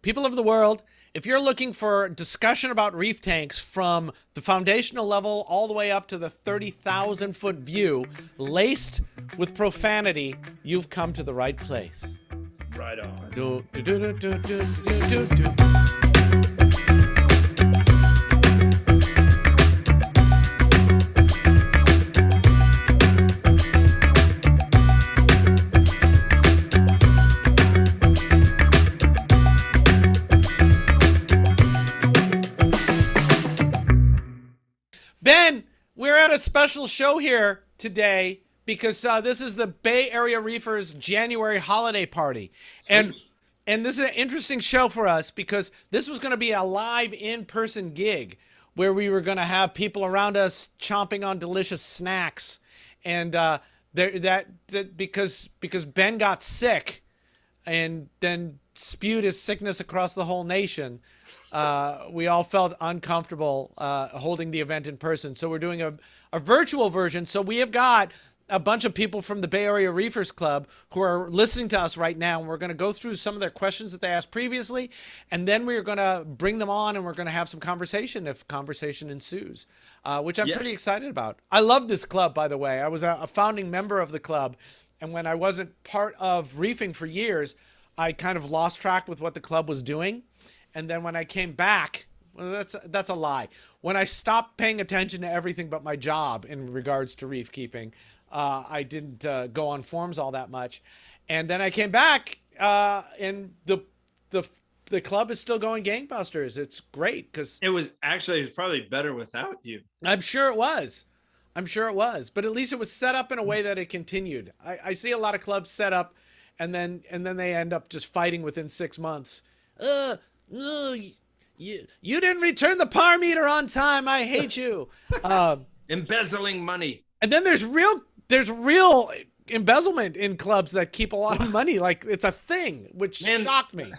people of the world, if you're looking for discussion about reef tanks from the foundational level all the way up to the 30,000 foot view, laced with profanity, you've come to the right place. Right on. Do, do, do, do, do, do, do, do. Ben, we're at a special show here today because this is the Bay Area Reefers January holiday party. And this is an interesting show for us because this was going to be a live in-person gig where we were going to have people around us chomping on delicious snacks. And because Ben got sick and then spewed his sickness across the whole nation, we all felt uncomfortable holding the event in person. So we're doing a virtual version. So we have got a bunch of people from the Bay Area Reefers Club who are listening to us right now. And we're going to go through some of their questions that they asked previously. And then we're going to bring them on and we're going to have some conversation if conversation ensues, which I'm pretty excited about. I love this club, by the way. I was a founding member of the club. And when I wasn't part of reefing for years, I kind of lost track with what the club was doing. And then when I came back, well, that's a lie. When I stopped paying attention to everything but my job in regards to reef keeping, I didn't go on forums all that much. And then I came back, and the club is still going gangbusters. It's great because it was probably better without you. I'm sure it was. But at least it was set up in a way that it continued. I see a lot of clubs set up, and then they end up just fighting within 6 months. No, you didn't return the par meter on time. I hate you. Embezzling money. And then there's real embezzlement in clubs that keep a lot of money. Like it's a thing, which shocked me.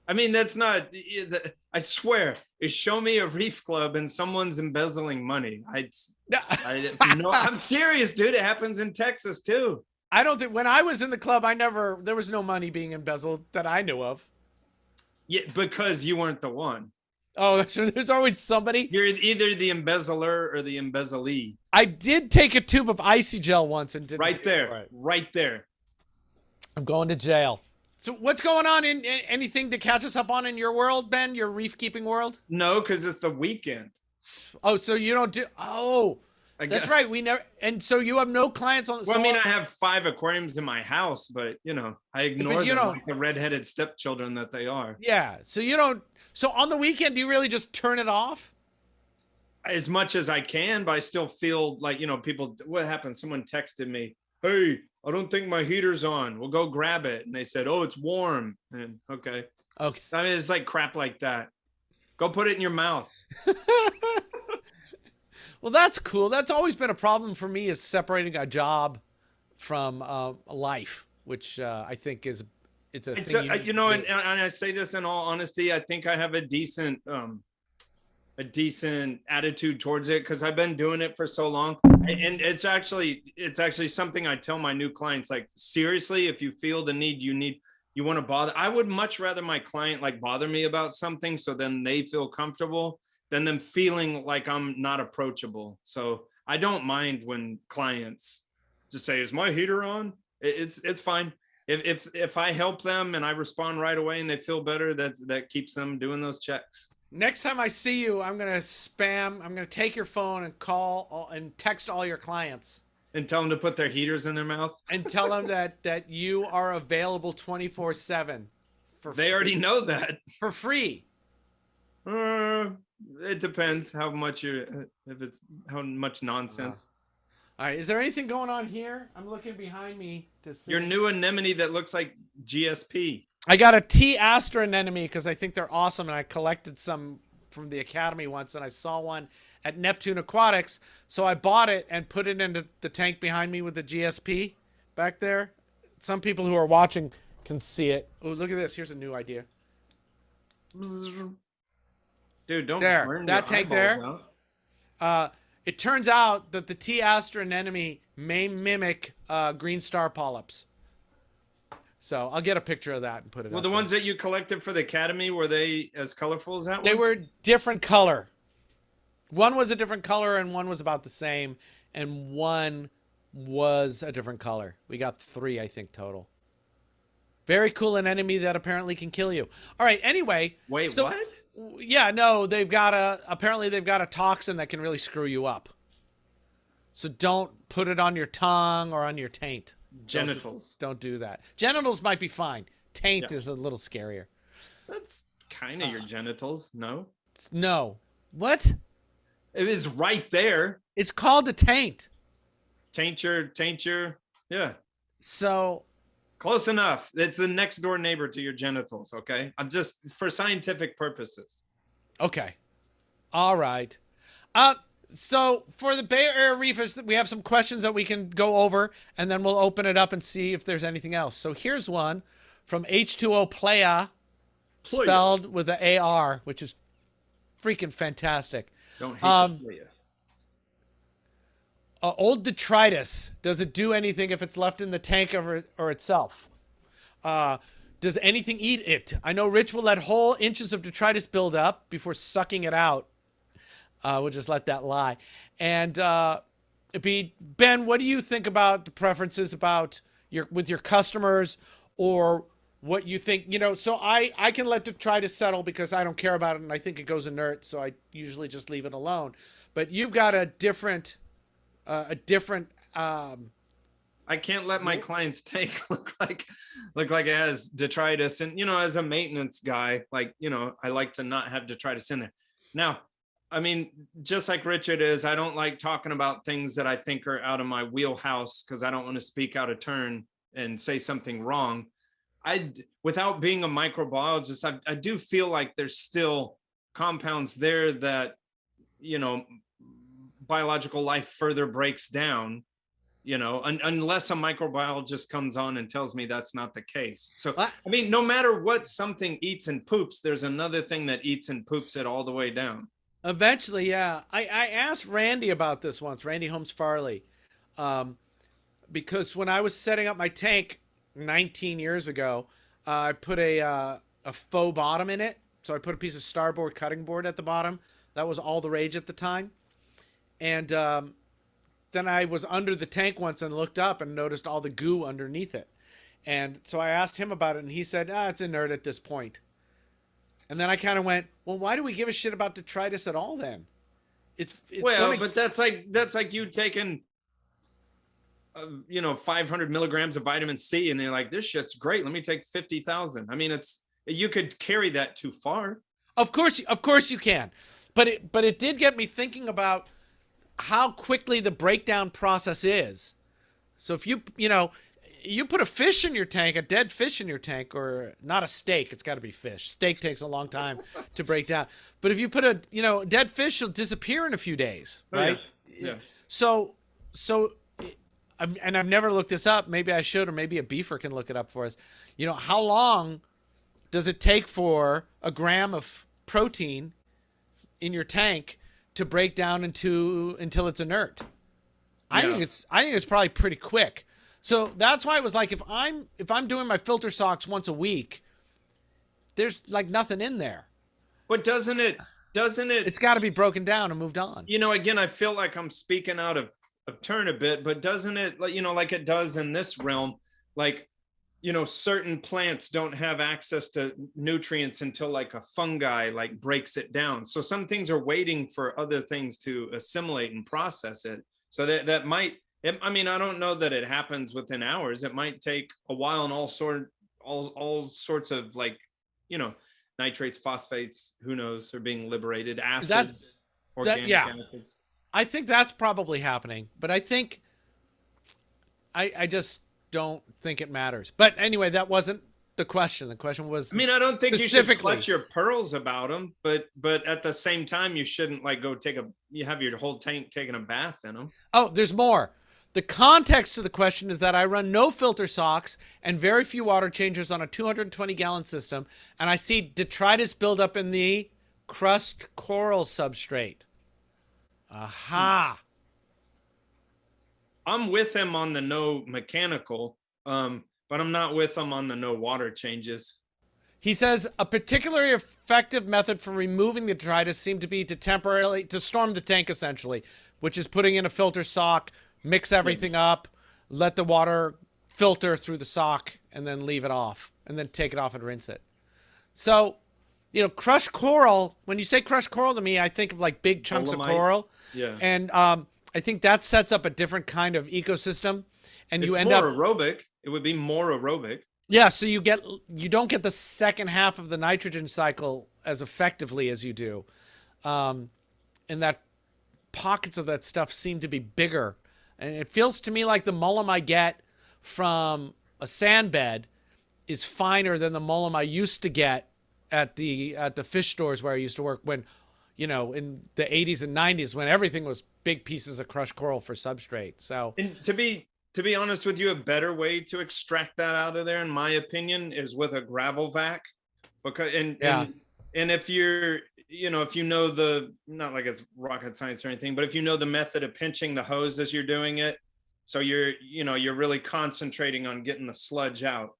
I mean, that's not, I swear, show me a reef club and someone's embezzling money. No, I'm serious, dude. It happens in Texas too. I don't think when I was in the club, there was no money being embezzled that I knew of. Yeah, because you weren't the one. Oh, there's always somebody. You're either the embezzler or the embezzlee. I did take a tube of icy gel once and did right there. I'm going to jail. So what's going on in anything to catch us up on in your world, Ben? Your reef keeping world? No, because it's the weekend. Oh, so you don't do? Oh, that's right. We never. And so you have no clients on. Well, I mean, I have 5 aquariums in my house, but I ignore them like the redheaded stepchildren that they are. Yeah. So you don't. So on the weekend, do you really just turn it off? As much as I can, but I still feel like, people, what happened? Someone texted me, "Hey, I don't think my heater's on. We'll go grab it." And they said, "Oh, it's warm." And okay. I mean, it's like crap like that. Go put it in your mouth. Well, that's cool. That's always been a problem for me, is separating a job from life, which I think is it's a thing. And I say this in all honesty. I think I have a decent attitude towards it because I've been doing it for so long. And it's actually something I tell my new clients. Like, seriously, if you feel the need, you want to bother. I would much rather my client like bother me about something so then they feel comfortable than them feeling like I'm not approachable. So I don't mind when clients just say, "Is my heater on?" It's fine. If I help them and I respond right away and they feel better, that keeps them doing those checks. Next time I see you, I'm going to take your phone and call and text all your clients. And tell them to put their heaters in their mouth? And tell them that you are available 24/7. They already know that. For free. It depends how much how much nonsense. All right. Is there anything going on here? I'm looking behind me to see. Your new anemone that looks like GSP. I got a T Aster anemone because I think they're awesome, and I collected some from the Academy once, and I saw one at Neptune Aquatics, so I bought it and put it into the tank behind me with the GSP back there. Some people who are watching can see it. Oh, look at this. Here's a new idea. Dude, don't burn that tank there. It turns out that the T Aster anemone may mimic green star polyps. So I'll get a picture of that and put it Well, up the there. ones that you collected for the Academy, were they as colorful as that They one? were different color. One was a different color and one was about the same. And one was a different color. We got 3, I think, total. Very cool, an enemy that apparently can kill you. All right, anyway. Wait, so, what? Yeah, no, apparently they've got a toxin that can really screw you up. So don't put it on your tongue or on your taint. Genitals. Don't do that. Genitals might be fine. Taint is a little scarier. That's kind of your genitals, no? No. What? It is right there. It's called a taint. Tainture. Yeah. So Close enough. It's the next door neighbor to your genitals, okay? I'm just for scientific purposes. okay. All right. So for the Bay Area Reefers, we have some questions that we can go over, and then we'll open it up and see if there's anything else. So here's one from H2O Playa, spelled with the AR, which is freaking fantastic. Don't hate the Old detritus, does it do anything if it's left in the tank or itself? Does anything eat it? I know Rich will let whole inches of detritus build up before sucking it out. We'll just let that lie. And Ben, what do you think about the preferences about with your customers, or what you think? So I can let detritus settle because I don't care about it and I think it goes inert, so I usually just leave it alone. But you've got a different. I can't let my clients' tank look like it has detritus. And as a maintenance guy, I like to not have detritus in there. Now, I mean, just like Richard is, I don't like talking about things that I think are out of my wheelhouse because I don't want to speak out of turn and say something wrong. Without being a microbiologist, I do feel like there's still compounds there that, biological life further breaks down, unless a microbiologist comes on and tells me that's not the case. So, I mean, no matter what something eats and poops, there's another thing that eats and poops it all the way down. Eventually, yeah. I asked Randy about this once, Randy Holmes Farley, because when I was setting up my tank 19 years ago, I put a faux bottom in it. So I put a piece of starboard cutting board at the bottom. That was all the rage at the time. And then I was under the tank once and looked up and noticed all the goo underneath it. And so I asked him about it, and he said, it's inert at this point. And then I kind of went, well, why do we give a shit about detritus at all then? It's but that's like you taking 500 milligrams of vitamin C and they're like, this shit's great, let me take 50,000. I mean, you could carry that too far. Of course you can. But it did get me thinking about how quickly the breakdown process is. So if you put a fish in your tank, a dead fish in your tank, or not a steak, it's got to be fish. Steak takes a long time to break down. But if you put a dead fish, will disappear in a few days, right? Yeah. So, and I've never looked this up. Maybe I should, or maybe a beefer can look it up for us. How long does it take for a gram of protein in your tank to break down until it's inert? I think it's probably pretty quick. So that's why it was like, if I'm doing my filter socks once a week, there's like nothing in there. But doesn't it it's got to be broken down and moved on. Again, I feel like I'm speaking out of turn a bit, but doesn't it, like it does in this realm, certain plants don't have access to nutrients until like a fungi breaks it down. So some things are waiting for other things to assimilate and process it. So that might, I mean, I don't know that it happens within hours. It might take a while, and all sorts of nitrates, phosphates, who knows, are being liberated. Acids, organic acids. I think that's probably happening, but I think I just don't think it matters. But anyway, that wasn't the question. The question was, I mean, I don't think you should clutch your pearls about them, but at the same time, you shouldn't go you have your whole tank taking a bath in them. Oh, there's more. The context of the question is that I run no filter socks and very few water changers on a 220-gallon system, and I see detritus build up in the crust coral substrate. Aha. I'm with him on the no mechanical. but I'm not with him on the no water changes. He says a particularly effective method for removing the detritus seemed to be to storm the tank, essentially, which is putting in a filter sock, mix everything up, let the water filter through the sock, and then leave it off, and then take it off and rinse it. So, you know, crushed coral, when you say crushed coral to me, I think of like big chunks of coral. Yeah. And I think that sets up a different kind of ecosystem. And it's you end more up aerobic. It would be more aerobic. Yeah, so you don't get the second half of the nitrogen cycle as effectively as you do. And that pockets of that stuff seem to be bigger. And it feels to me like the mullum I get from a sand bed is finer than the mullum I used to get at the fish stores where I used to work when, you know, in the 80s and 90s when everything was big pieces of crushed coral for substrate. So, and to be honest with you, a better way to extract that out of there, in my opinion, is with a gravel vac. Because and if you're, you know, if you know the, not like it's rocket science or anything, but if you know the method of pinching the hose as you're doing it, so you're really concentrating on getting the sludge out.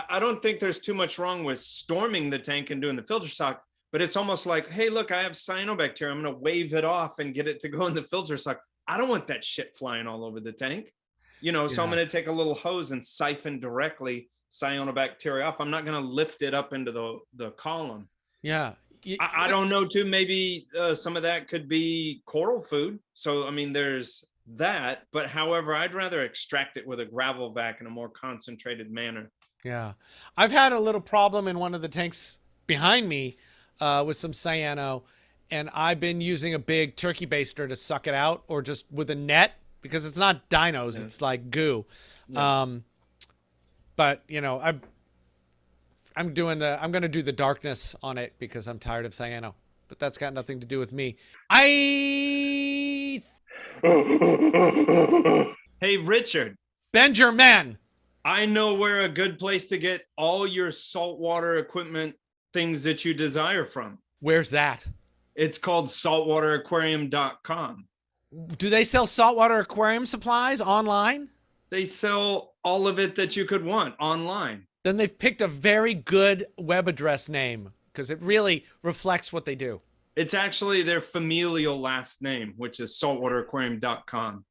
I don't think there's too much wrong with storming the tank and doing the filter sock, but it's almost like, hey, look, I have cyanobacteria. I'm going to wave it off and get it to go in the filter sock. I don't want that shit flying all over the tank. You know, so I'm going to take a little hose and siphon directly cyanobacteria off. I'm not going to lift it up into the column. Yeah. I don't know too. Maybe some of that could be coral food. So, I mean, there's that, but however, I'd rather extract it with a gravel vac in a more concentrated manner. Yeah. I've had a little problem in one of the tanks behind me with some cyano, and I've been using a big turkey baster to suck it out, or just with a net, because it's not dinos, it's like goo. Yeah. But you know, I'm going to do the darkness on it because I'm tired of cyano, but that's got nothing to do with me. Hey, Richard. Benjamin. I know where a good place to get all your saltwater equipment things that you desire from. Where's that? It's called saltwateraquarium.com. Do they sell saltwater aquarium supplies online? They sell all of it that you could want online. Then they've picked a very good web address name because it really reflects what they do. It's actually their familial last name, which is saltwateraquarium.com.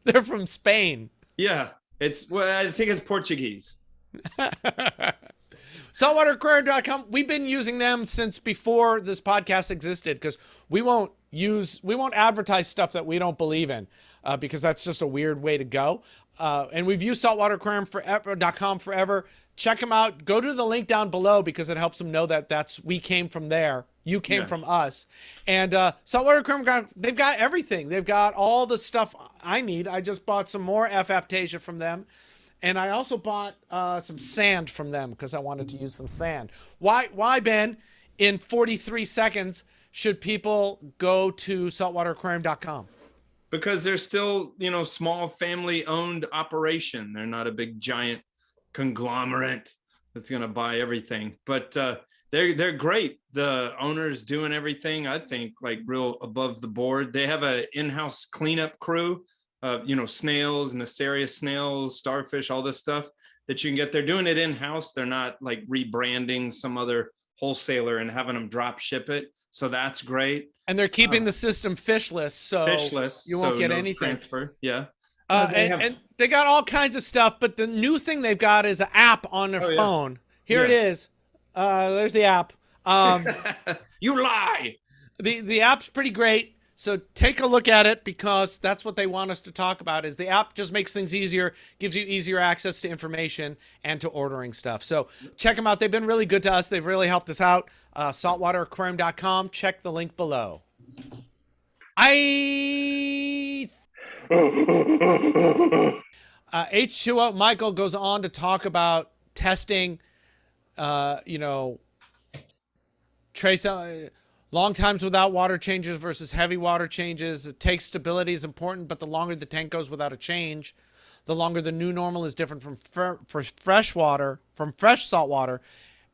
They're from Spain. Yeah. I think it's Portuguese. Saltwateraquarium.com. We've been using them since before this podcast existed because we won't advertise stuff that we don't believe in because that's just a weird way to go. And we've used saltwateraquarium.com forever. Check them out. Go to the link down below because it helps them know that we came from there. You came from us. And Saltwater Aquarium, they've got everything. They've got all the stuff I need. I just bought some more F-Aptasia from them. And I also bought some sand from them because I wanted to use some sand. Why, Ben, in 43 seconds, should people go to saltwateraquarium.com? Because they're still, small family-owned operation. They're not a big, giant conglomerate that's going to buy everything. But they're great. The owner's doing everything, I think, like real above the board. They have an in-house cleanup crew. Snails, nacerius snails, starfish, all this stuff that you can get. They're doing it in-house. They're not like rebranding some other wholesaler and having them drop ship it. So that's great. And they're keeping the system fishless, so you won't get anything. Transfer. Yeah. And they got all kinds of stuff, but the new thing they've got is an app on their phone. Here it is. There's the app. You lie. The app's pretty great. So take a look at it because that's what they want us to talk about is the app just makes things easier, gives you easier access to information and to ordering stuff. So check them out. They've been really good to us. They've really helped us out. Saltwateraquarium.com. Check the link below. H2O Michael goes on to talk about testing, trace long times without water changes versus heavy water changes. Tank stability is important, but the longer the tank goes without a change, the longer the new normal is different from fresh salt water.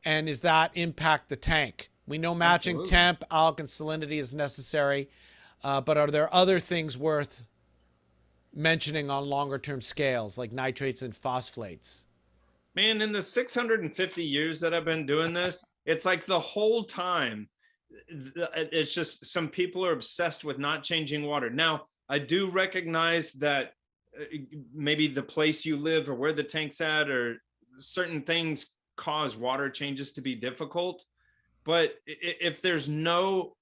And does that impact the tank? We know matching temp, alk, and salinity is necessary, but are there other things worth mentioning on longer term scales like nitrates and phosphates? Man, in the 650 years that I've been doing this, it's like the whole time, it's just some people are obsessed with not changing water. Now, I do recognize that maybe the place you live or where the tank's at or certain things cause water changes to be difficult. But if there's no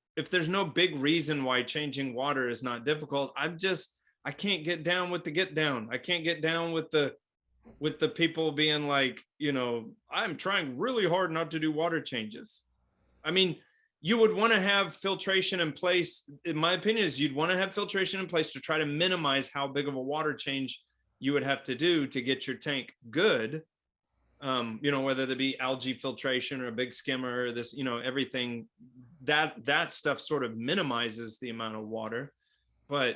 big reason why changing water is not difficult, I can't get down with the get down. I can't get down with the people being like, I'm trying really hard not to do water changes. I mean, you would want to have filtration in place. In my opinion, is you'd want to have filtration in place to try to minimize how big of a water change you would have to do to get your tank good. Whether there be algae filtration or a big skimmer, or this, everything that stuff sort of minimizes the amount of water. And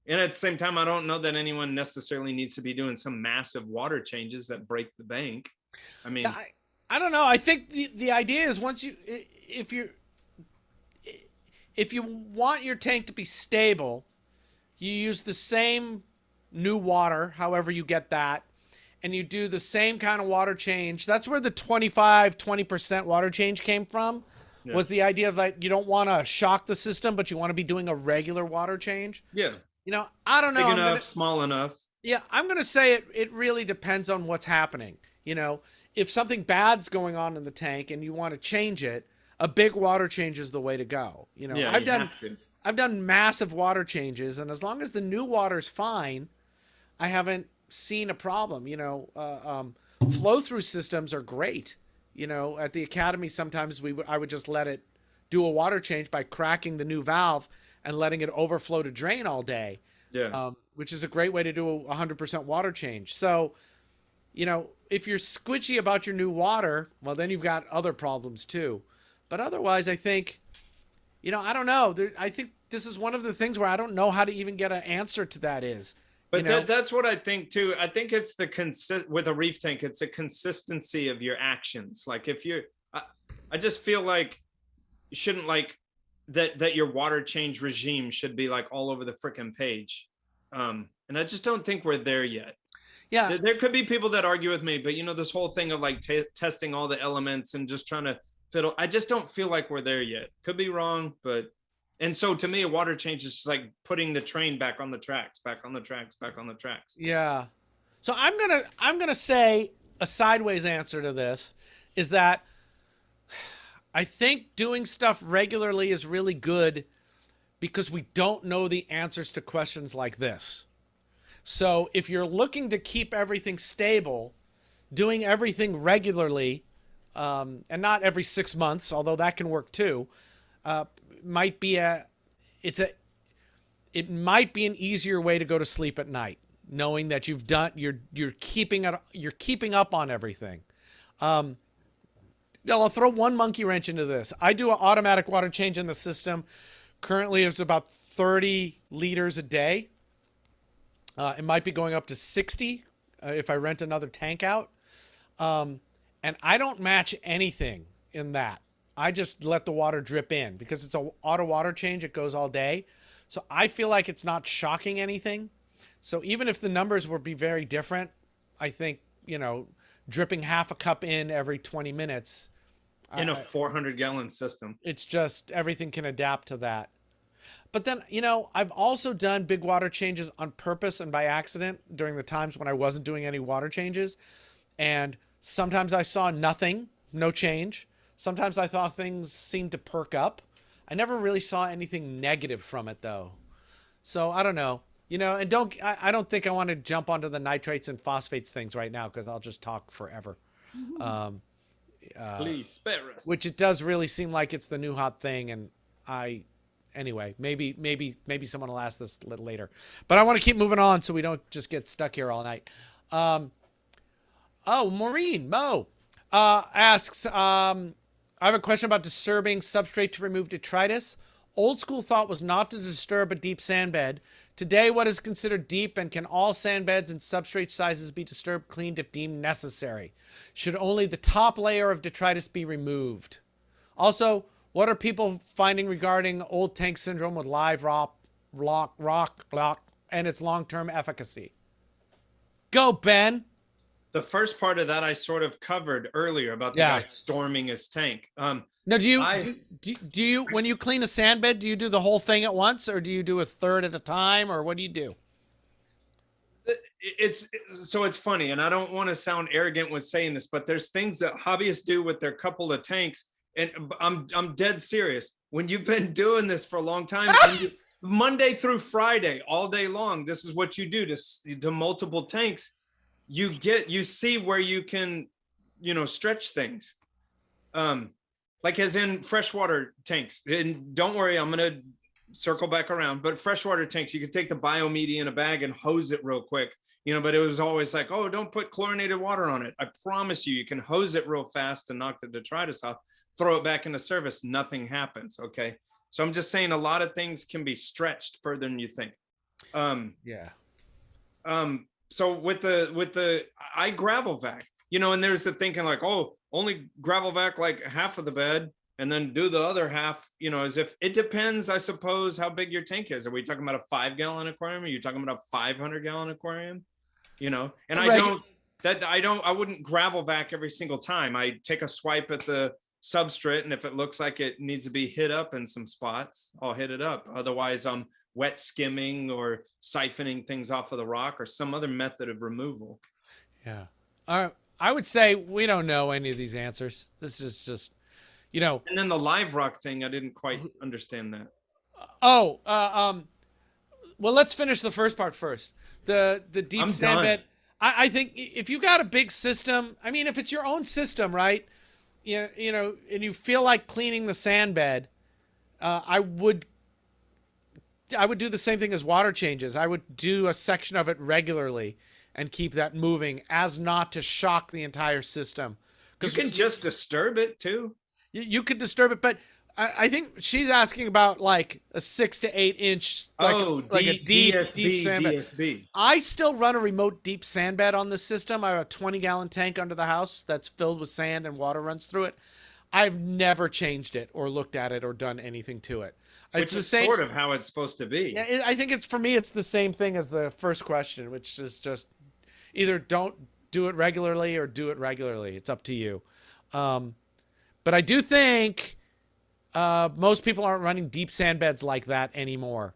at the same time, I don't know that anyone necessarily needs to be doing some massive water changes that break the bank. I mean, I don't know. I think the idea is if you want your tank to be stable, you use the same new water, however you get that, and you do the same kind of water change. That's where the 20% water change came from. Yeah. Was the idea of like, you don't want to shock the system, but you want to be doing a regular water change. Yeah. I don't know. Big enough, small enough. Yeah, I'm going to say it really depends on what's happening. If something bad's going on in the tank and you want to change it, a big water change is the way to go. I've done massive water changes, and as long as the new water's fine, I haven't seen a problem. Flow through systems are great. At the academy, sometimes I would just let it do a water change by cracking the new valve and letting it overflow to drain all day. Yeah. Which is a great way to do a 100% water change. So, if you're squishy about your new water, well, then you've got other problems too. But otherwise, I think, I don't know. I think this is one of the things where I don't know how to even get an answer to that is. But that's what I think too. I think it's with a reef tank, it's a consistency of your actions. Like I just feel like you shouldn't like that your water change regime should be like all over the freaking page. And I just don't think we're there yet. Yeah. There could be people that argue with me, but this whole thing of like testing all the elements and just trying to fiddle, I just don't feel like we're there yet. Could be wrong, and so to me, a water change is just like putting the train back on the tracks. Yeah. So I'm gonna say a sideways answer to this is that I think doing stuff regularly is really good because we don't know the answers to questions like this. So if you're looking to keep everything stable, doing everything regularly, and not every 6 months, although that can work too, might be an easier way to go to sleep at night, knowing that you're keeping up on everything. I'll throw one monkey wrench into this. I do an automatic water change in the system. Currently, it's about 30 liters a day. It might be going up to 60 if I rent another tank out. And I don't match anything in that. I just let the water drip in because it's an auto water change. It goes all day. So I feel like it's not shocking anything. So even if the numbers would be very different, I think, dripping half a cup in every 20 minutes. In a 400-gallon system. It's just everything can adapt to that. But then, I've also done big water changes on purpose and by accident during the times when I wasn't doing any water changes. And sometimes I saw nothing, no change. Sometimes I thought things seemed to perk up. I never really saw anything negative from it, though. So I don't know. And I don't think I want to jump onto the nitrates and phosphates things right now because I'll just talk forever. Please spare us. Which it does really seem like it's the new hot thing, and anyway, maybe someone will ask this a little later. But I want to keep moving on so we don't just get stuck here all night. Maureen Mo asks, I have a question about disturbing substrate to remove detritus. Old school thought was not to disturb a deep sand bed. Today, what is considered deep, and can all sand beds and substrate sizes be disturbed, cleaned if deemed necessary? Should only the top layer of detritus be removed? Also, what are people finding regarding old tank syndrome with live rock and its long-term efficacy. Go, Ben. The first part of that I sort of covered earlier about the guy storming his tank. Now, do you when you clean a sand bed, do you do the whole thing at once, or do you do a third at a time, or what do you do? It's funny, and I don't want to sound arrogant with saying this, but there's things that hobbyists do with their couple of tanks, and I'm dead serious. When you've been doing this for a long time, and Monday through Friday, all day long, this is what you do to multiple tanks. You see where you can, stretch things. Like as in freshwater tanks. And don't worry, I'm going to circle back around, but freshwater tanks, you can take the biomedia in a bag and hose it real quick, but it was always like, oh, don't put chlorinated water on it. I promise you can hose it real fast and knock the detritus off, throw it back into service. Nothing happens. Okay. So I'm just saying a lot of things can be stretched further than you think. So with the I gravel vac, and there's the thinking like, oh, only gravel vac like half of the bed and then do the other half, as if it depends, I suppose, how big your tank is. Are we talking about a 5-gallon aquarium? Are you talking about a 500-gallon aquarium? And I wouldn't gravel vac every single time. I take a swipe at the substrate, and if it looks like it needs to be hit up in some spots, I'll hit it up. Otherwise, I'm wet skimming or siphoning things off of the rock or some other method of removal. Yeah. I would say we don't know any of these answers. This is just, And then the live rock thing, I didn't quite understand that. Well, let's finish the first part first. The deep stand bed. I think if you got a big system, I mean, if it's your own system, right? And you feel like cleaning the sand bed, I would do the same thing as water changes. I would do a section of it regularly and keep that moving as not to shock the entire system. You can just disturb it too. You could disturb it, but I think she's asking about like a 6 to 8 inch, like a deep sand bed. DSB. I still run a remote deep sand bed on this system. I have a 20-gallon tank under the house that's filled with sand and water runs through it. I've never changed it or looked at it or done anything to it. Which is sort of how it's supposed to be. Yeah, I think for me, it's the same thing as the first question, which is just either don't do it regularly or do it regularly. It's up to you. But I do think most people aren't running deep sand beds like that anymore.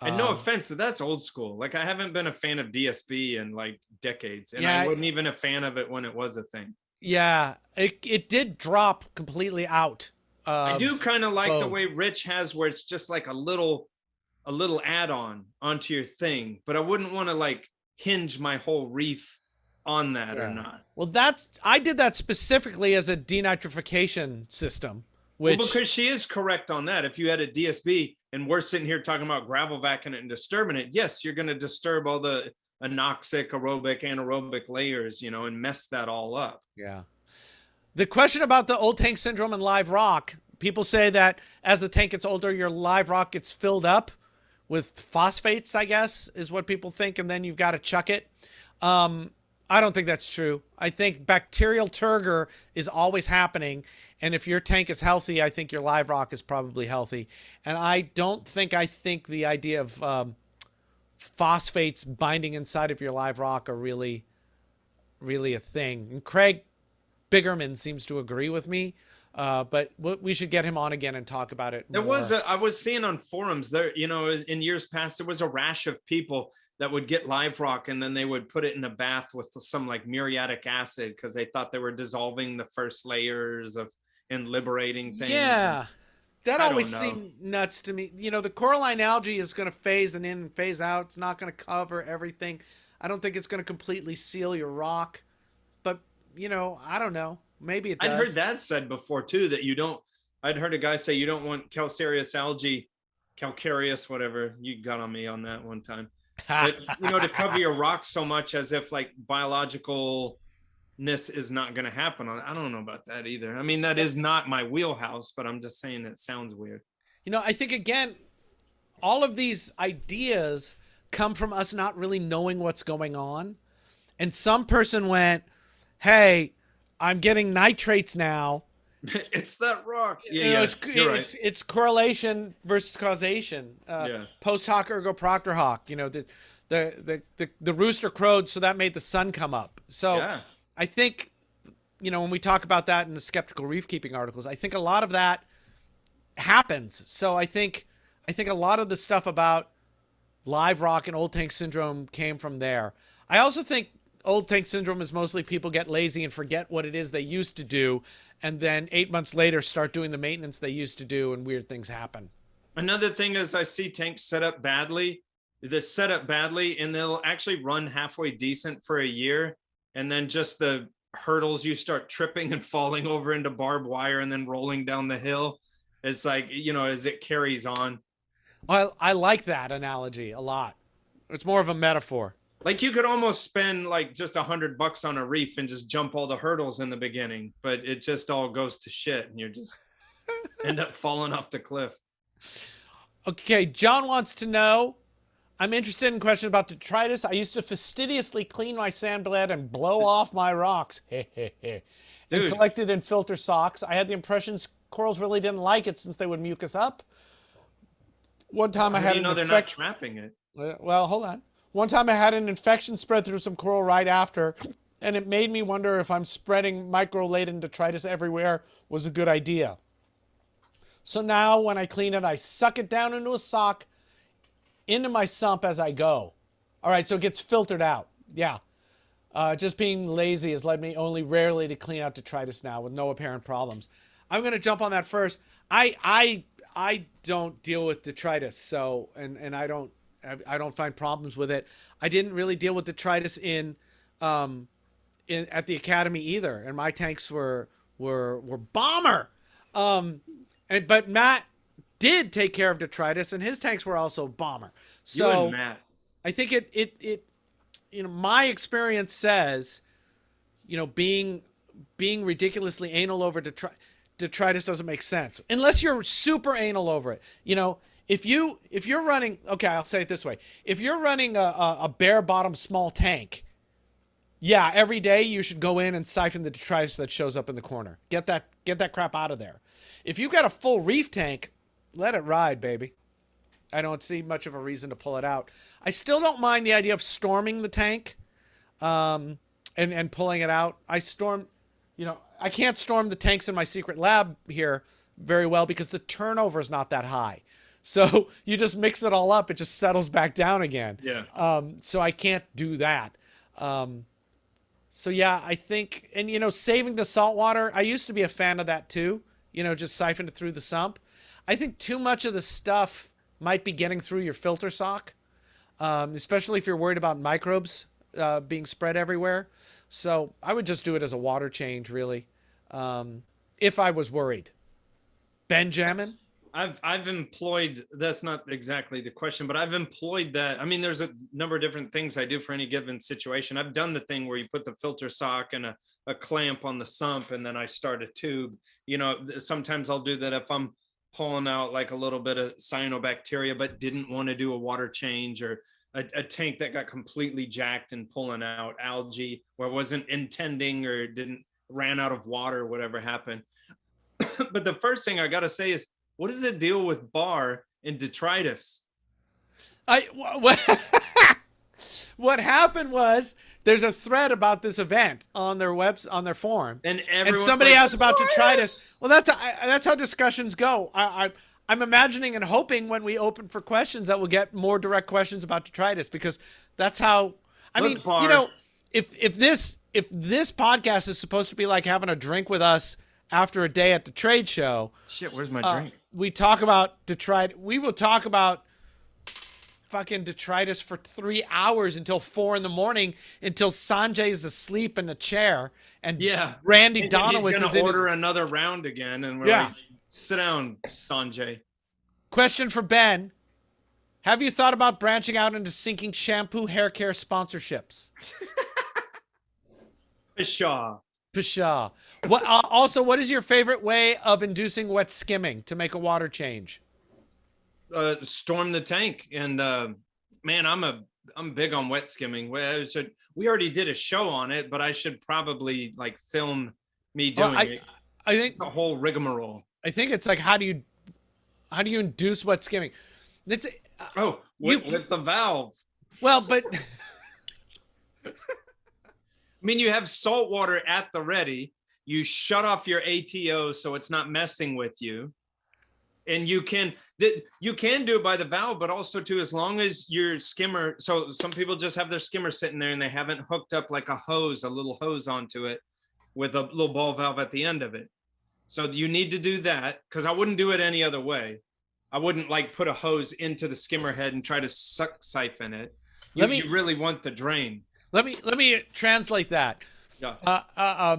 And no offense, that's old school. Like I haven't been a fan of DSB in like decades, and I wasn't even a fan of it when it was a thing. Yeah, it did drop completely out. I do kind of like the way Rich has, where it's just like a little add-on onto your thing, but I wouldn't want to like hinge my whole reef on that or not. Well, I did that specifically as a denitrification system. Because she is correct on that. If you had a DSB and we're sitting here talking about gravel vacuuming it and disturbing it, yes, you're going to disturb all the anoxic, aerobic, anaerobic layers, and mess that all up. Yeah. The question about the old tank syndrome and live rock, people say that as the tank gets older, your live rock gets filled up with phosphates, I guess, is what people think, and then you've got to chuck it. I don't think that's true. I think bacterial turgor is always happening, and if your tank is healthy, I think your live rock is probably healthy. And I think the idea of phosphates binding inside of your live rock are really, really a thing. And Craig Biggerman seems to agree with me, but we should get him on again and talk about it more. I was seeing on forums there, in years past, there was a rash of people that would get live rock and then they would put it in a bath with some like muriatic acid because they thought they were dissolving the first layers and liberating things. Yeah. That always seemed nuts to me. The coralline algae is going to phase in and phase out. It's not going to cover everything. I don't think it's going to completely seal your rock. But, I don't know. Maybe it does. I'd heard that said before, too, that I'd heard a guy say you don't want calcareous algae, calcareous, whatever. You got on me on that one time. But, to cover your rock so much as if like biologicalness is not going to happen. I don't know about that either. I mean, that is not my wheelhouse, but I'm just saying it sounds weird. I think, again, all of these ideas come from us not really knowing what's going on. And some person went, hey, I'm getting nitrates now. It's that rock. It's correlation versus causation. Post hoc ergo proctor hoc. the rooster crowed, so that made the sun come up. So Yeah. I think, when we talk about that in the skeptical reef keeping articles, I think a lot of that happens. So I think a lot of the stuff about live rock and old tank syndrome came from there. I also think old tank syndrome is mostly people get lazy and forget what it is they used to do, and then 8 months later start doing the maintenance they used to do, and weird things happen. Another thing is I see tanks set up badly. They're set up badly, and they'll actually run halfway decent for a year, and then just the hurdles, you start tripping and falling over into barbed wire and then rolling down the hill. It's like, as it carries on. Well, I like that analogy a lot. It's more of a metaphor. Like you could almost spend like just $100 on a reef and just jump all the hurdles in the beginning, but it just all goes to shit and you just end up falling off the cliff. Okay, John wants to know, I'm interested in question about detritus. I used to fastidiously clean my sand blade and blow off my rocks. And collected in filter socks. I had the impressions corals really didn't like it since they would mucus up. One time I had an they're not trapping it. Well, hold on. One time I had an infection spread through some coral right after, and it made me wonder if I'm spreading micro-laden detritus everywhere was a good idea. So now when I clean it, I suck it down into a sock, into my sump as I go. All right, so it gets filtered out. Yeah. Just being lazy has led me only rarely to clean out detritus now with no apparent problems. I'm going to jump on that first. I don't deal with detritus, so and I don't find problems with it. I didn't really deal with detritus at the academy either, and my tanks were bomber. But Matt did take care of detritus, and his tanks were also bomber. So you and Matt. I think it my experience says, being ridiculously anal over detritus doesn't make sense unless you're super anal over it. If you're running, okay, I'll say it this way. If you're running a bare bottom small tank, yeah, every day you should go in and siphon the detritus that shows up in the corner. Get that crap out of there. If you've got a full reef tank, let it ride, baby. I don't see much of a reason to pull it out. I still don't mind the idea of storming the tank, and pulling it out. I can't storm the tanks in my secret lab here very well because the turnover is not that high. So you just mix it all up, it just settles back down again. Yeah. So I can't do that. So yeah, I think, and saving the salt water, I used to be a fan of that too. Just siphon it through the sump. I think too much of the stuff might be getting through your filter sock, especially if you're worried about microbes being spread everywhere. So I would just do it as a water change, really, if I was worried. Benjamin? I've employed, that's not exactly the question, but I've employed that. I mean, there's a number of different things I do for any given situation. I've done the thing where you put the filter sock and a clamp on the sump, and then I start a tube. Sometimes I'll do that if I'm pulling out like a little bit of cyanobacteria, but didn't want to do a water change, or a tank that got completely jacked and pulling out algae, or wasn't intending, or ran out of water, or whatever happened. But the first thing I got to say is, what is the deal with bar and detritus? What happened was there's a thread about this event on their on their forum, and somebody asked about detritus. Well, that's how discussions go. I'm imagining and hoping when we open for questions that we'll get more direct questions about detritus, because that's how. If this podcast is supposed to be like having a drink with us after a day at the trade show. Shit, where's my drink? We talk about detritus. We will talk about fucking detritus for 3 hours until 4 a.m, until Sanjay's asleep in a chair, and Randy Donowitz is going to order another round again, and we're like, sit down, Sanjay. Question for Ben: have you thought about branching out into sinking shampoo hair care sponsorships? Pshaw. What is your favorite way of inducing wet skimming to make a water change? Storm the tank, and man, I'm big on wet skimming. We already did a show on it, but I should probably like film me doing it. I think the whole rigmarole. I think it's like, how do you induce wet skimming? It's with the valve. Well, but I mean, you have salt water at the ready. You shut off your ATO so it's not messing with you. And you can do it by the valve, but also too, as long as your skimmer. So some people just have their skimmer sitting there and they haven't hooked up like a little hose onto it with a little ball valve at the end of it. So you need to do that, because I wouldn't do it any other way. I wouldn't like put a hose into the skimmer head and try to siphon it. You really want the drain. Let me translate that. Yeah.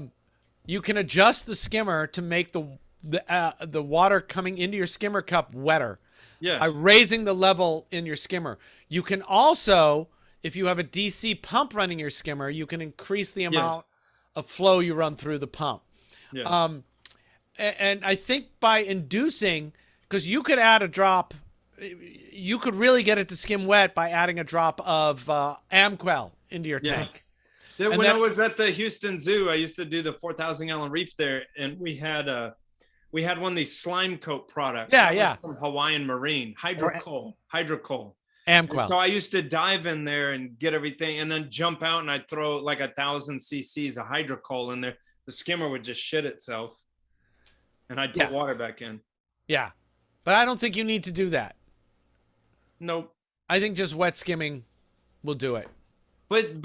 You can adjust the skimmer to make the water coming into your skimmer cup wetter. Yeah. By raising the level in your skimmer. You can also, if you have a DC pump running your skimmer, you can increase the amount of flow you run through the pump. Yeah. And I think by inducing, because you could add a drop, you could really get it to skim wet by adding a drop of Amquel into your tank. When I was at the Houston Zoo, I used to do the 4,000 gallon reef there, and we had one of these slime coat products. Yeah. From Hawaiian Marine, hydrocol. Amquel. So I used to dive in there and get everything, and then jump out, and I'd throw like 1,000 cc's of hydrocol in there. The skimmer would just shit itself, and I'd put water back in. Yeah, but I don't think you need to do that. Nope. I think just wet skimming will do it. But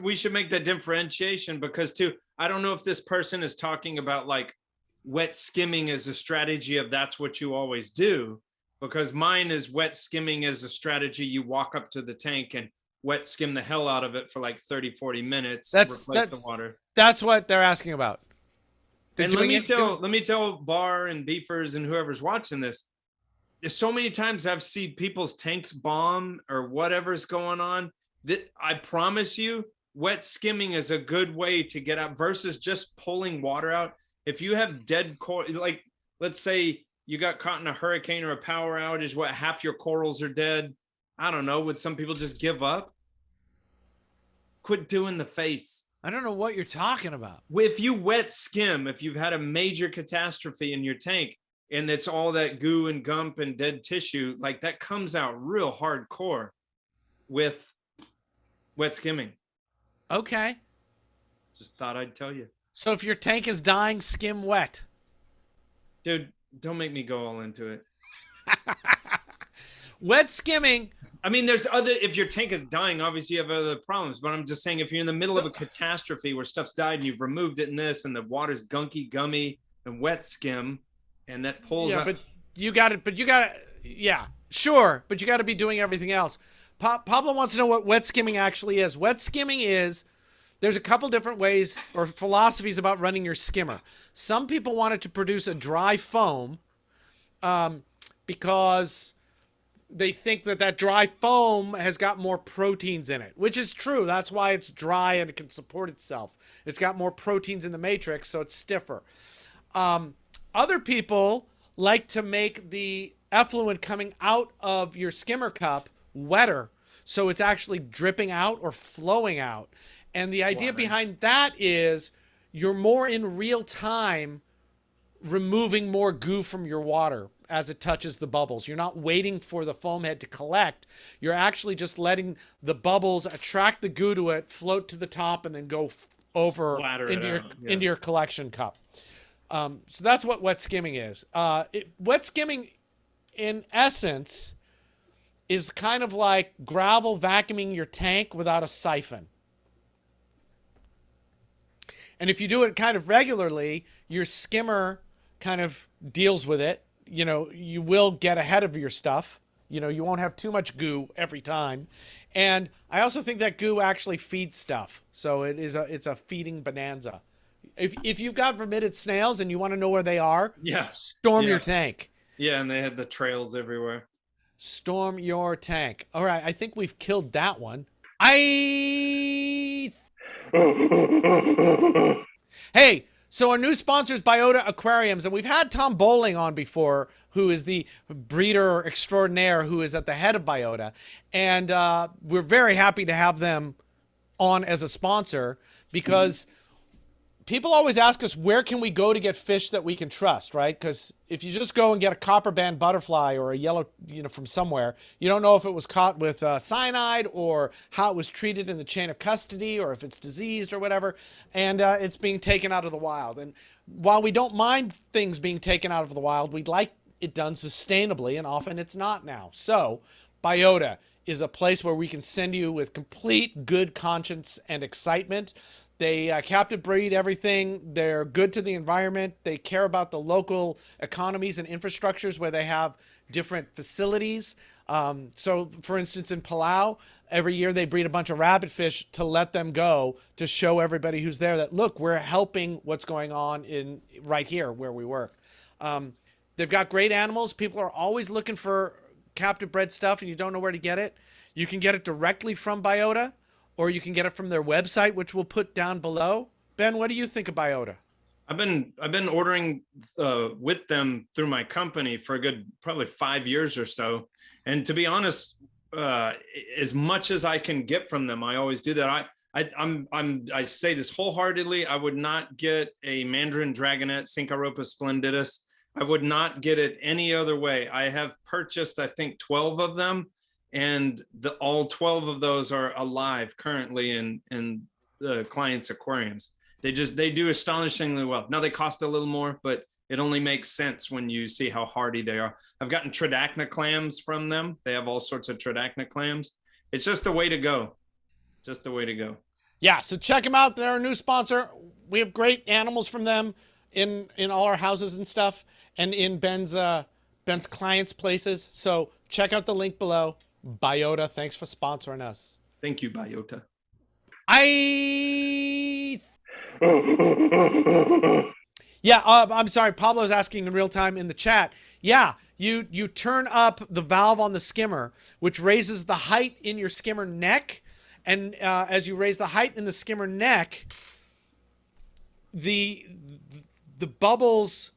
we should make that differentiation, because too, I don't know if this person is talking about like wet skimming as a strategy of that's what you always do, because mine is wet skimming as a strategy. You walk up to the tank and wet skim the hell out of it for like 30-40 minutes. Replace the water. That's what they're asking about. And let me tell Bar and Beefers and whoever's watching this, there's so many times I've seen people's tanks bomb or whatever's going on, that I promise you, wet skimming is a good way to get out versus just pulling water out. If you have dead coral, like let's say you got caught in a hurricane or a power outage, what, half your corals are dead? I don't know. Would some people just give up? Quit doing the face. I don't know what you're talking about. If you wet skim, if you've had a major catastrophe in your tank and it's all that goo and gump and dead tissue, like that comes out real hardcore with wet skimming. Okay. Just thought I'd tell you. So if your tank is dying, skim wet. Dude, don't make me go all into it. Wet skimming. I mean, if your tank is dying, obviously you have other problems, but I'm just saying, if you're in the middle of a catastrophe where stuff's died and you've removed it and the water's gunky, gummy, and wet skim, and that pulls up. But you got it, yeah, sure, but you got to be doing everything else. Pablo wants to know what wet skimming actually is. Wet skimming is, there's a couple different ways or philosophies about running your skimmer. Some people want it to produce a dry foam because they think that dry foam has got more proteins in it, which is true. That's why it's dry and it can support itself. It's got more proteins in the matrix, so it's stiffer. Other people like to make the effluent coming out of your skimmer cup wetter, so it's actually dripping out or flowing out. And the idea behind that is you're more in real time removing more goo from your water as it touches the bubbles. You're not waiting for the foam head to collect. You're actually just letting the bubbles attract the goo to it, float to the top, and then go over into your collection cup. So that's what wet skimming is. Wet skimming, in essence, is kind of like gravel vacuuming your tank without a siphon. And if you do it kind of regularly, your skimmer kind of deals with it. You know, you will get ahead of your stuff. You know, you won't have too much goo every time. And I also think that goo actually feeds stuff. So it's a feeding bonanza. If you've got vermitid snails and you want to know where they are, storm your tank. Yeah, and they had the trails everywhere. Storm your tank. All right, I think we've killed that one. Hey, so our new sponsor is Biota Aquariums, and we've had Tom Bowling on before, who is the breeder extraordinaire who is at the head of Biota. And we're very happy to have them on as a sponsor because people always ask us, where can we go to get fish that we can trust, right? Because if you just go and get a copper band butterfly or a yellow, from somewhere, you don't know if it was caught with cyanide or how it was treated in the chain of custody or if it's diseased or whatever, and it's being taken out of the wild. And while we don't mind things being taken out of the wild, we'd like it done sustainably, and often it's not now. So Biota is a place where we can send you with complete good conscience and excitement. They captive breed everything. They're good to the environment. They care about the local economies and infrastructures where they have different facilities. So, for instance, in Palau, every year they breed a bunch of rabbitfish to let them go to show everybody who's there that, look, we're helping what's going on in right here where we work. They've got great animals. People are always looking for captive bred stuff and you don't know where to get it. You can get it directly from Biota, or you can get it from their website, which we'll put down below. Ben, what do you think of Biota? I've been ordering with them through my company for a good probably 5 years or so. And to be honest, as much as I can get from them, I always do that. I say this wholeheartedly. I would not get a Mandarin Dragonet, Syncaropa splendidus. I would not get it any other way. I have purchased, I think, 12 of them, and all 12 of those are alive currently in the clients' aquariums. They do astonishingly well. Now they cost a little more, but it only makes sense when you see how hardy they are. I've gotten Tridacna clams from them. They have all sorts of Tridacna clams. It's just the way to go. Just the way to go. Yeah, so check them out. They're a new sponsor. We have great animals from them in all our houses and stuff, and in Ben's clients' places. So check out the link below. Biota, thanks for sponsoring us. Thank you, Biota. Yeah, I'm sorry. Pablo's asking in real time in the chat. Yeah, you turn up the valve on the skimmer, which raises the height in your skimmer neck. And as you raise the height in the skimmer neck, the bubbles,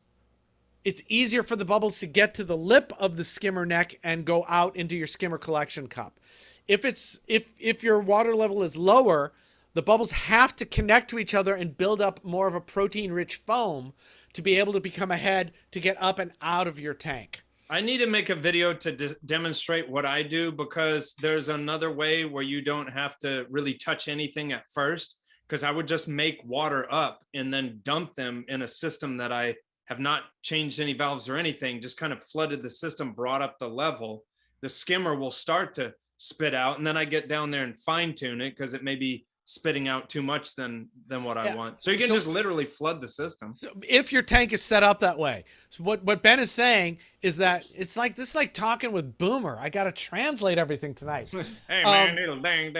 it's easier for the bubbles to get to the lip of the skimmer neck and go out into your skimmer collection cup. If your water level is lower, the bubbles have to connect to each other and build up more of a protein-rich foam to be able to become a head to get up and out of your tank. I need to make a video to demonstrate what I do, because there's another way where you don't have to really touch anything at first, because I would just make water up and then dump them in a system that I have not changed any valves or anything, just kind of flooded the system, brought up the level. The skimmer will start to spit out, and then I get down there and fine tune it because it may be spitting out too much than what I want. So you can just literally flood the system. So if your tank is set up that way. So what Ben is saying is that it's like talking with Boomer. I got to translate everything tonight. Hey man, it'll dang.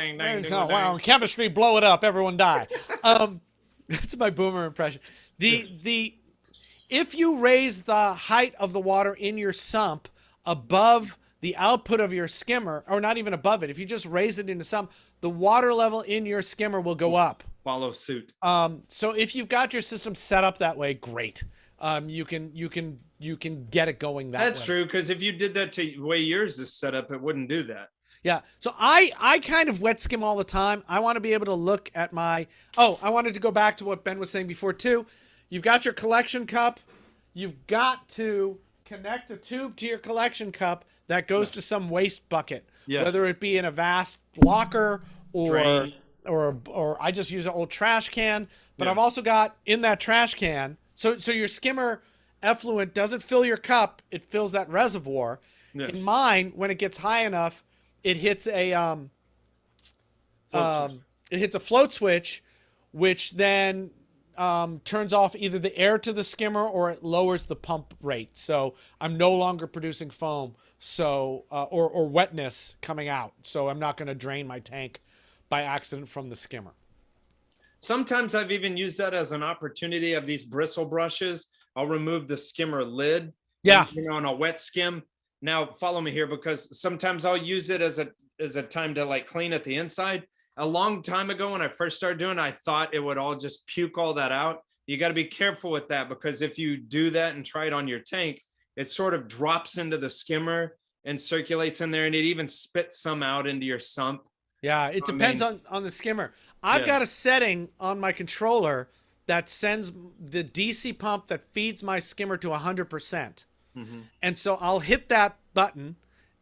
Wow, chemistry, blow it up, everyone die. That's my Boomer impression. If you raise the height of the water in your sump above the output of your skimmer, or not even above it, if you just raise it in the sump, the water level in your skimmer will go up. Follow suit. So if you've got your system set up that way, great. You can get it going that way. That's true, because if you did that to the way yours is set up, it wouldn't do that. Yeah. So I kind of wet skim all the time. I want to be able to look at my, I wanted to go back to what Ben was saying before too. You've got your collection cup. You've got to connect a tube to your collection cup that goes to some waste bucket, whether it be in a vast locker or I just use an old trash can. But I've also got in that trash can. So your skimmer effluent doesn't fill your cup; it fills that reservoir. Yeah. In mine, when it gets high enough, it hits a float switch, which then turns off either the air to the skimmer or it lowers the pump rate. So I'm no longer producing foam, so or wetness coming out. So I'm not going to drain my tank by accident from the skimmer. Sometimes I've even used that as an opportunity of these bristle brushes. I'll remove the skimmer lid. Yeah. On a wet skim. Now follow me here, because sometimes I'll use it as a time to like clean at the inside. A long time ago when I first started doing it, I thought it would all just puke all that out. You got to be careful with that, because if you do that and try it on your tank, it sort of drops into the skimmer and circulates in there, and it even spits some out into your sump. Yeah, it depends on the skimmer. I've got a setting on my controller that sends the DC pump that feeds my skimmer to 100%. And so I'll hit that button.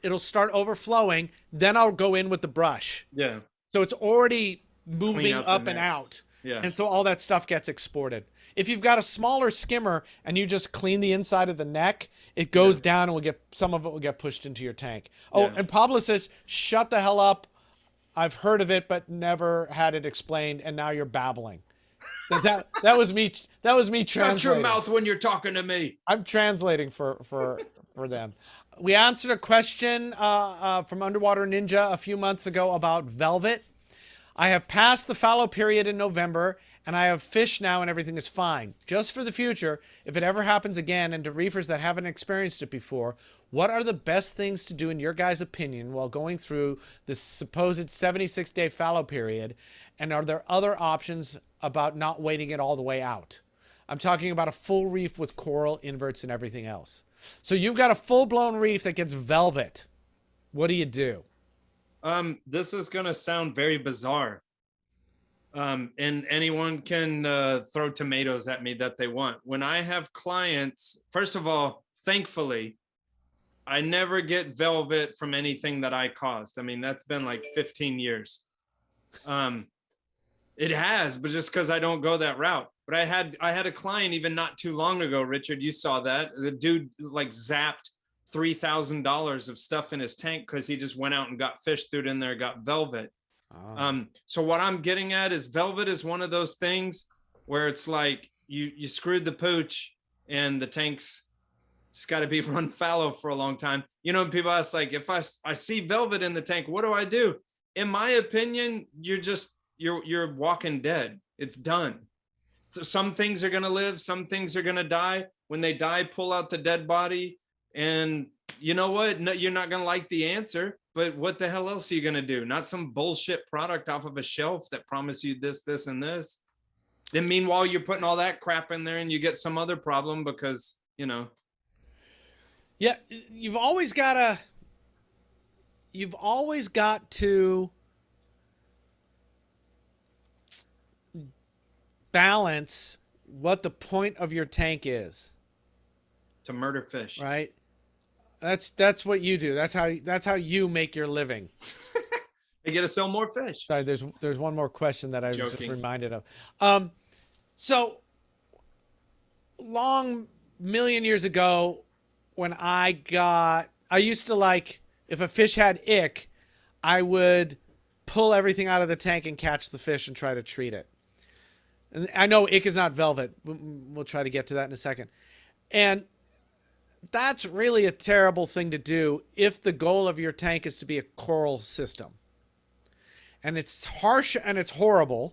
It'll start overflowing. Then I'll go in with the brush. Yeah. So it's already moving out up the and net. out. Yeah. And so all that stuff gets exported. If you've got a smaller skimmer and you just clean the inside of the neck, it goes down and some of it will get pushed into your tank. Oh, Yeah. and Pablo says, shut the hell up. I've heard of it, but never had it explained. And now you're babbling. That was me. That was me translating. Shut your mouth when you're talking to me. I'm translating for them. We answered a question from Underwater Ninja a few months ago about velvet. I have passed the fallow period in November, and I have fish now, and everything is fine. Just for the future, if it ever happens again, and to reefers that haven't experienced it before, what are the best things to do in your guys' opinion while going through this supposed 76-day fallow period? And are there other options about not waiting it all the way out? I'm talking about a full reef with coral, inverts, and everything else. So you've got a full-blown reef that gets velvet. What do you do? This is going to sound very bizarre. And anyone can throw tomatoes at me that they want. When I have clients, first of all, thankfully, I never get velvet from anything that I caused. I mean, that's been like 15 years. It has, but just because I don't go that route. But I had a client even not too long ago, Richard, you saw that. The dude like zapped $3,000 of stuff in his tank because he just went out and got fish, threw it in there, got velvet. Oh. So what I'm getting at is velvet is one of those things where it's like you screwed the pooch and the tank's just got to be run fallow for a long time. You know, people ask like, if I see velvet in the tank, what do I do? In my opinion, you're walking dead. It's done. So some things are going to live. Some things are going to die. When they die, pull out the dead body. And you know what? No, you're not going to like the answer, but what the hell else are you going to do? Not some bullshit product off of a shelf that promise you this, this, and this. Then meanwhile, you're putting all that crap in there and you get some other problem because, you know. Yeah, you've always got to balance what the point of your tank is. To murder fish. Right? That's what you do. That's how you make your living. I get to sell more fish. Sorry, there's one more question that I was just reminded of. So long million years ago, when I used to like, if a fish had ick, I would pull everything out of the tank and catch the fish and try to treat it. And I know ick is not velvet. We'll try to get to that in a second. And that's really a terrible thing to do if the goal of your tank is to be a coral system. And it's harsh and it's horrible.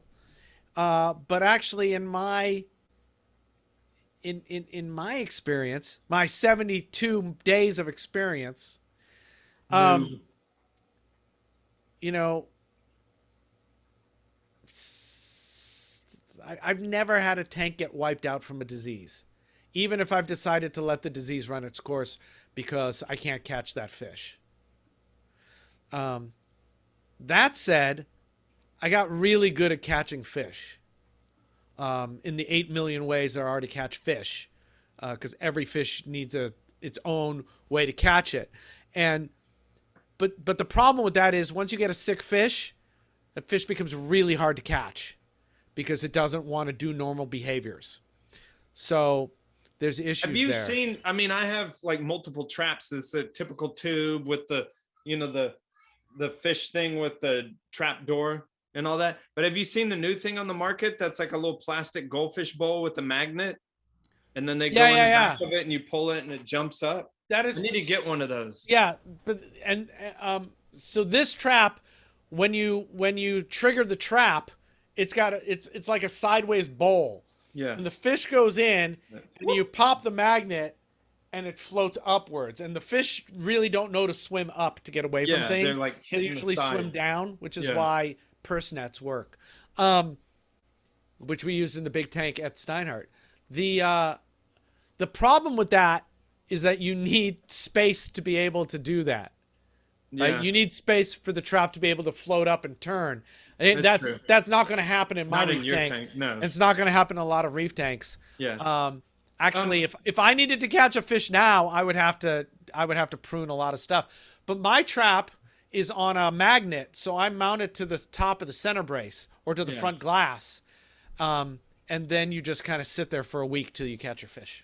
But actually in my experience, my 72 days of experience, you know, I've never had a tank get wiped out from a disease, even if I've decided to let the disease run its course because I can't catch that fish. That said, I got really good at catching fish. In the 8 million ways there are to catch fish, because every fish needs its own way to catch it. But the problem with that is once you get a sick fish, that fish becomes really hard to catch because it doesn't want to do normal behaviors. So there's issues there. Have you seen, I mean, I have like multiple traps. It's a typical tube with the, you know, the fish thing with the trap door and all that. But have you seen the new thing on the market that's like a little plastic goldfish bowl with a magnet? And then they go in the back of it and you pull it and it jumps up. That is, I need to get one of those. Yeah, but so this trap, when you trigger the trap, it's like a sideways bowl. Yeah. And the fish goes in and you pop the magnet and it floats upwards. And the fish really don't know to swim up to get away from things. They're like they usually swim down, which is why purse nets work. Which we used in the big tank at Steinhardt. The problem with that is that you need space to be able to do that. right? Yeah, You need space for the trap to be able to float up and turn. that's true. That's not going to happen in my Not in reef your tank. tank. No. And it's not going to happen in a lot of reef tanks. Yeah. Actually, if I needed to catch a fish now, I would have to prune a lot of stuff. But my trap is on a magnet, so I mount it to the top of the center brace or to the front glass, and then you just kind of sit there for a week till you catch your fish.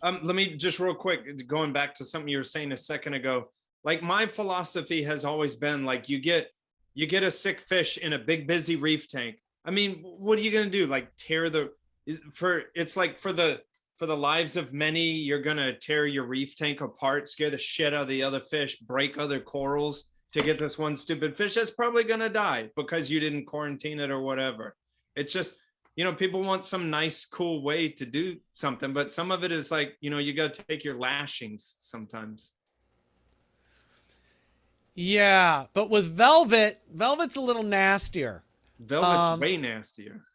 Let me just real quick, going back to something you were saying a second ago. Like my philosophy has always been like you get a sick fish in a big busy reef tank. I mean, what are you gonna do? Like tear the it's like for the lives of many, you're gonna tear your reef tank apart, scare the shit out of the other fish, break other corals to get this one stupid fish that's probably gonna die because you didn't quarantine it or whatever. It's just, people want some nice, cool way to do something, but some of it is like, you got to take your lashings sometimes. Yeah, but with velvet's a little nastier. Velvet's way nastier.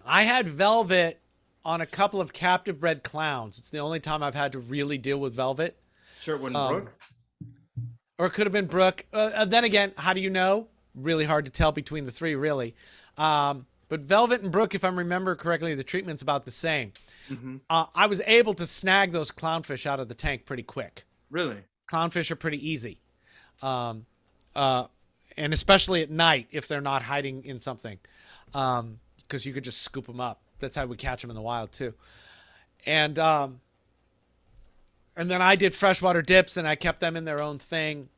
I had velvet on a couple of captive bred clowns. It's the only time I've had to really deal with velvet. Sure, it wasn't Brooke. Or it could have been Brooke. Then again, how do you know? Really hard to tell between the three, really. But velvet and Brooke, if I remember correctly, the treatment's about the same. Mm-hmm. I was able to snag those clownfish out of the tank pretty quick. Really? Clownfish are pretty easy. And especially at night if they're not hiding in something, because you could just scoop them up. That's how we catch them in the wild too. And then I did freshwater dips and I kept them in their own thing.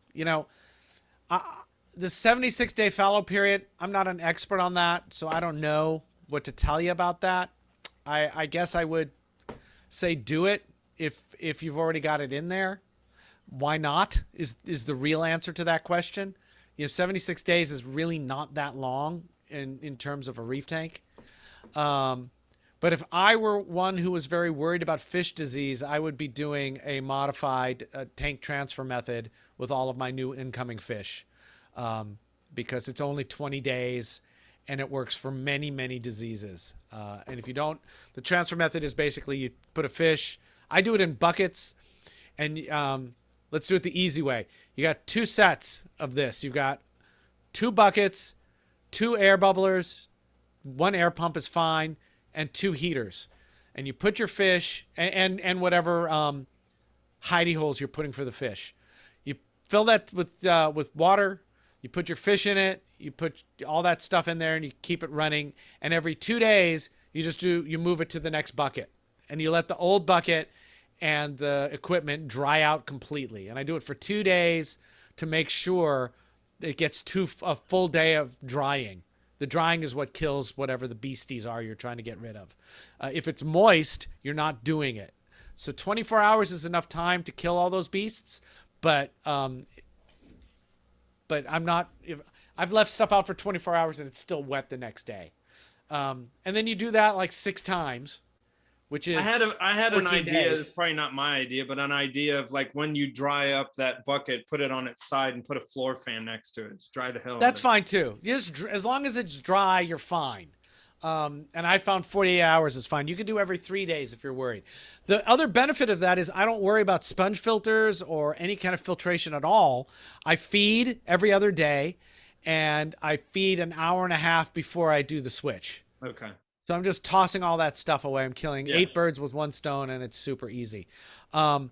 The 76-day fallow period, I'm not an expert on that, so I don't know what to tell you about that. I guess I would say do it if you've already got it in there. Why not is the real answer to that question. 76 days is really not that long in terms of a reef tank. But if I were one who was very worried about fish disease, I would be doing a modified tank transfer method with all of my new incoming fish, because it's only 20 days and it works for many, many diseases. And if you don't, the transfer method is basically you put a fish. I do it in buckets, and let's do it the easy way. You got 2 sets of this. You've got 2 buckets, 2 air bubblers, 1 air pump is fine, and 2 heaters. And you put your fish and whatever hidey holes you're putting for the fish. You fill that with water. You put your fish in it. You put all that stuff in there, and you keep it running. And every 2 days, you move it to the next bucket, and you let the old bucket and the equipment dry out completely. And I do it for 2 days to make sure it gets a full day of drying. The drying is what kills whatever the beasties are you're trying to get rid of. If it's moist, you're not doing it. So 24 hours is enough time to kill all those beasts, but I'm not. I've left stuff out for 24 hours and it's still wet the next day. And then you do that like 6 times. Which is I had an idea. days. It's probably not my idea, but an idea of like when you dry up that bucket, put it on its side and put a floor fan next to it. It's dry the hell. That's fine too. Just as long as it's dry, you're fine. And I found 48 hours is fine. You can do every 3 days if you're worried. The other benefit of that is I don't worry about sponge filters or any kind of filtration at all. I feed every other day, and I feed an hour and a half before I do the switch. Okay. So I'm just tossing all that stuff away. I'm killing 8 birds with 1 stone, and it's super easy. The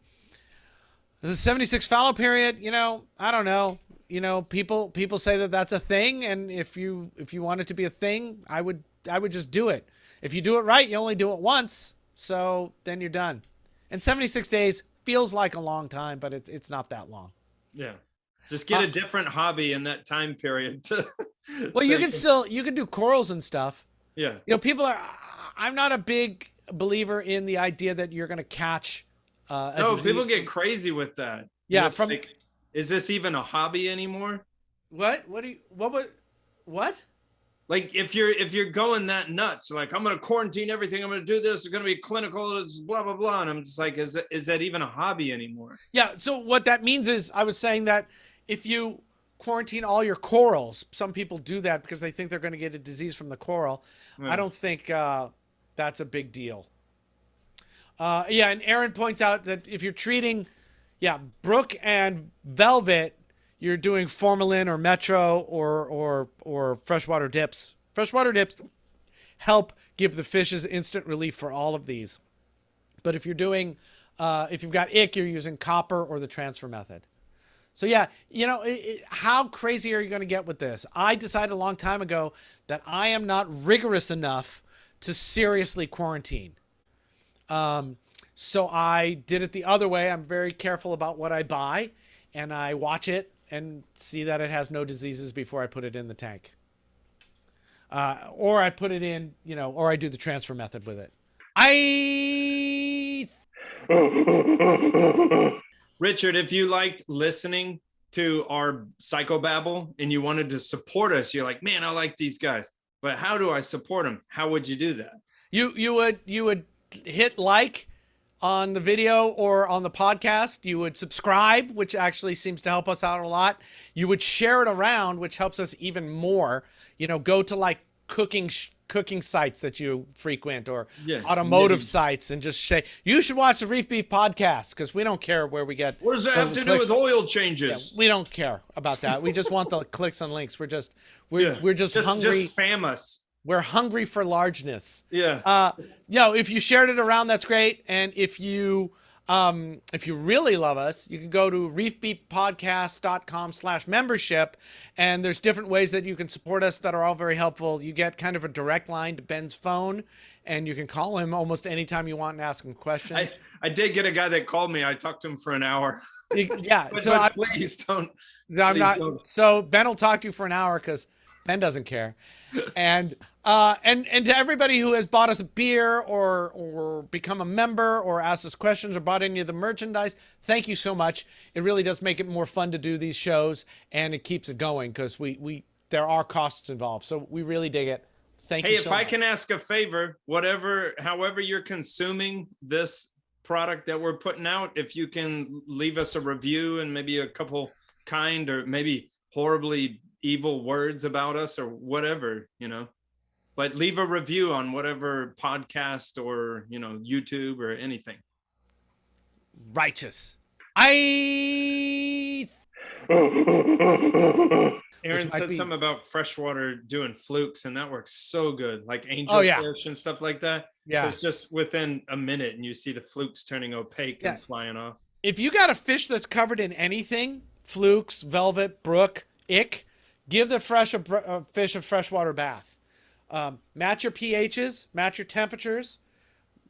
76 fallow period, I don't know. People say that that's a thing, and if you want it to be a thing, I would just do it. If you do it right, you only do it once, so then you're done. And 76 days feels like a long time, but it's not that long. Yeah. Just get a different hobby in that time period. Well, you can do corals and stuff. Yeah. I'm not a big believer in the idea that you're going to catch no, people get crazy with that. Yeah. Is this even a hobby anymore? What? What? Like if you're going that nuts, like I'm going to quarantine everything. I'm going to do this. It's going to be clinical. It's blah, blah, blah. And I'm just like, is that even a hobby anymore? Yeah. So what that means is I was saying that if you quarantine all your corals, some people do that because they think they're going to get a disease from the coral. Yeah. I don't think that's a big deal. And Aaron points out that if you're treating, Brooke and velvet, you're doing formalin or metro or freshwater dips. Freshwater dips help give the fishes instant relief for all of these. But if you're doing, if you've got ick, you're using copper or the transfer method. So yeah, you know, how crazy are you going to get with this? I decided a long time ago that I am not rigorous enough to seriously quarantine. So I did it the other way. I'm very careful about what I buy, and I watch it and see that it has no diseases before I put it in the tank. Or I put it in, you know, or I do the transfer method with it. Richard, if you liked listening to our psychobabble and you wanted to support us, you're like, man, I like these guys, but how do I support them? How would you do that? You would hit like on the video or on the podcast. You would subscribe, which actually seems to help us out a lot. You would share it around, which helps us even more. You know, go to like cooking sites that you frequent or automotive sites and just say, you should watch the Reef Beef podcast, because we don't care where we get. What does that have to do with oil changes? Yeah, we don't care about that. We just want the clicks and links. We're just hungry. Just spam us. We're hungry for largeness. Yeah. If you shared it around, that's great. And if you really love us, you can go to reefbeatpodcast.com/membership, and there's different ways that you can support us that are all very helpful. You get kind of a direct line to Ben's phone, and you can call him almost anytime you want and ask him questions. I did get a guy that called me. I talked to him for an hour. Yeah. but please don't. So Ben will talk to you for an hour because Ben doesn't care. And to everybody who has bought us a beer or become a member or asked us questions or bought any of the merchandise, thank you so much. It really does make it more fun to do these shows, and it keeps it going because there are costs involved. So we really dig it. Thank you so much. Hey, if I can ask a favor, however you're consuming this product that we're putting out, if you can leave us a review and maybe a couple kind or maybe horribly evil words about us or whatever, you know, but leave a review on whatever podcast or, you know, YouTube or anything. Righteous. Aaron said something about freshwater doing flukes, and that works so good, like angelfish and stuff like that. Yeah, it's just within a minute and you see the flukes turning opaque and flying off. If you got a fish that's covered in anything, flukes, velvet, brook, ick, give the fish a freshwater bath. Match your pHs, match your temperatures,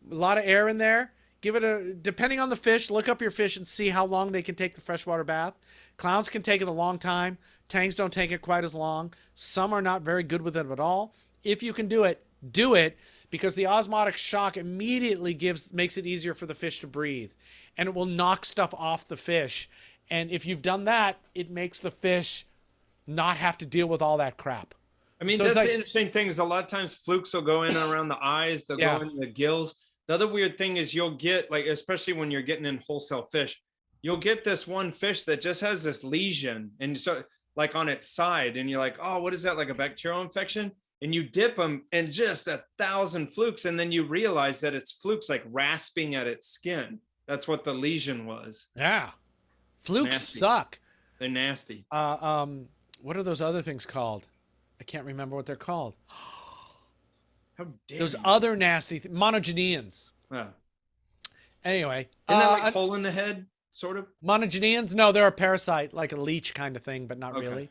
a lot of air in there. Give it depending on the fish, look up your fish and see how long they can take the freshwater bath. Clowns can take it a long time. Tangs don't take it quite as long. Some are not very good with it at all. If you can do it, because the osmotic shock immediately makes it easier for the fish to breathe, and it will knock stuff off the fish. And if you've done that, it makes the fish not have to deal with all that crap. I mean, that's the interesting thing is a lot of times flukes will go in around the eyes, they'll go in the gills. The other weird thing is you'll get, like, especially when you're getting in wholesale fish, you'll get this one fish that just has this lesion, and so like on its side, and you're like, oh, what is that, like a bacterial infection? And you dip them and just 1,000 flukes, and then you realize that it's flukes like rasping at its skin. That's what the lesion was. Yeah. Flukes suck. They're nasty. What are those other things called? I can't remember what they're called. How dare those you? Other nasty monogeneans. Yeah. Anyway. Isn't that like hole in the head, sort of? Monogeneans? No, they're a parasite, like a leech kind of thing, but not really.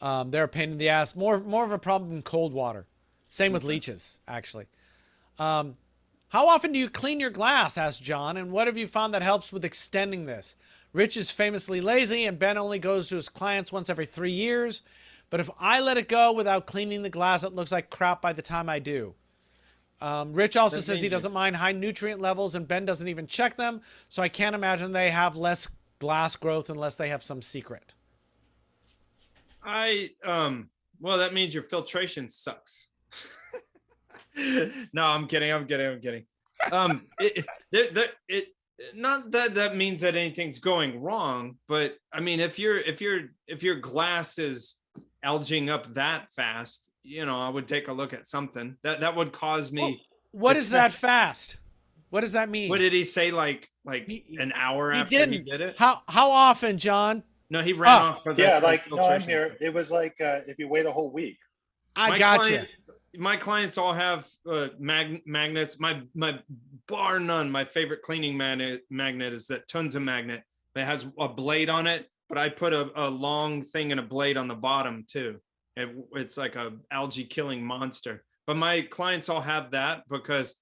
They're a pain in the ass. More of a problem in cold water. Same with leeches, actually. How often do you clean your glass? Asked John. And what have you found that helps with extending this? Rich is famously lazy, and Ben only goes to his clients once every 3 years. But if I let it go without cleaning the glass, it looks like crap by the time I do. Rich also says he doesn't mind high nutrient levels, and Ben doesn't even check them. So I can't imagine they have less glass growth unless they have some secret. Well, that means your filtration sucks. No, I'm kidding. Not that means that anything's going wrong, but I mean, if your glass is alging up that fast, you know, I would take a look at something that would cause me. What is that fast? What does that mean? What did he say? Like an hour after he did it? How often, John? No, he ran Oh, off because Yeah, like no, I'm here. It was like if you wait a whole week. I gotcha. My clients all have magnets. My bar none. My favorite cleaning magnet is that Tundra magnet. It has a blade on it, but I put a long thing and a blade on the bottom too. It's like a algae killing monster. But my clients all have that because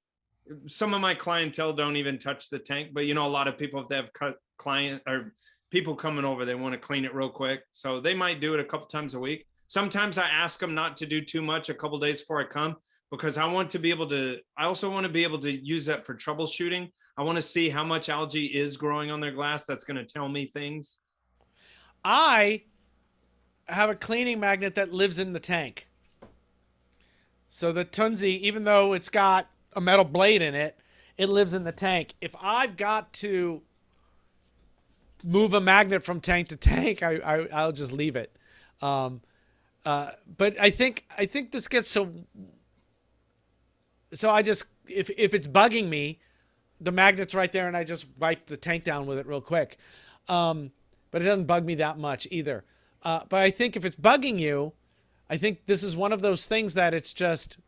some of my clientele don't even touch the tank. But you know, a lot of people, if they have client or people coming over, they want to clean it real quick, so they might do it a couple times a week. Sometimes I ask them not to do too much a couple days before I come, because I want to be able to, I also want to be able to use that for troubleshooting. I want to see how much algae is growing on their glass. That's going to tell me things. I have a cleaning magnet that lives in the tank. So the Tunzi, even though it's got a metal blade in it, it lives in the tank. If I've got to move a magnet from tank to tank, I'll just leave it. But I think this gets to, so I just, if it's bugging me, the magnet's right there and I just wipe the tank down with it real quick. But it doesn't bug me that much either. But I think if it's bugging you, I think this is one of those things that it's just,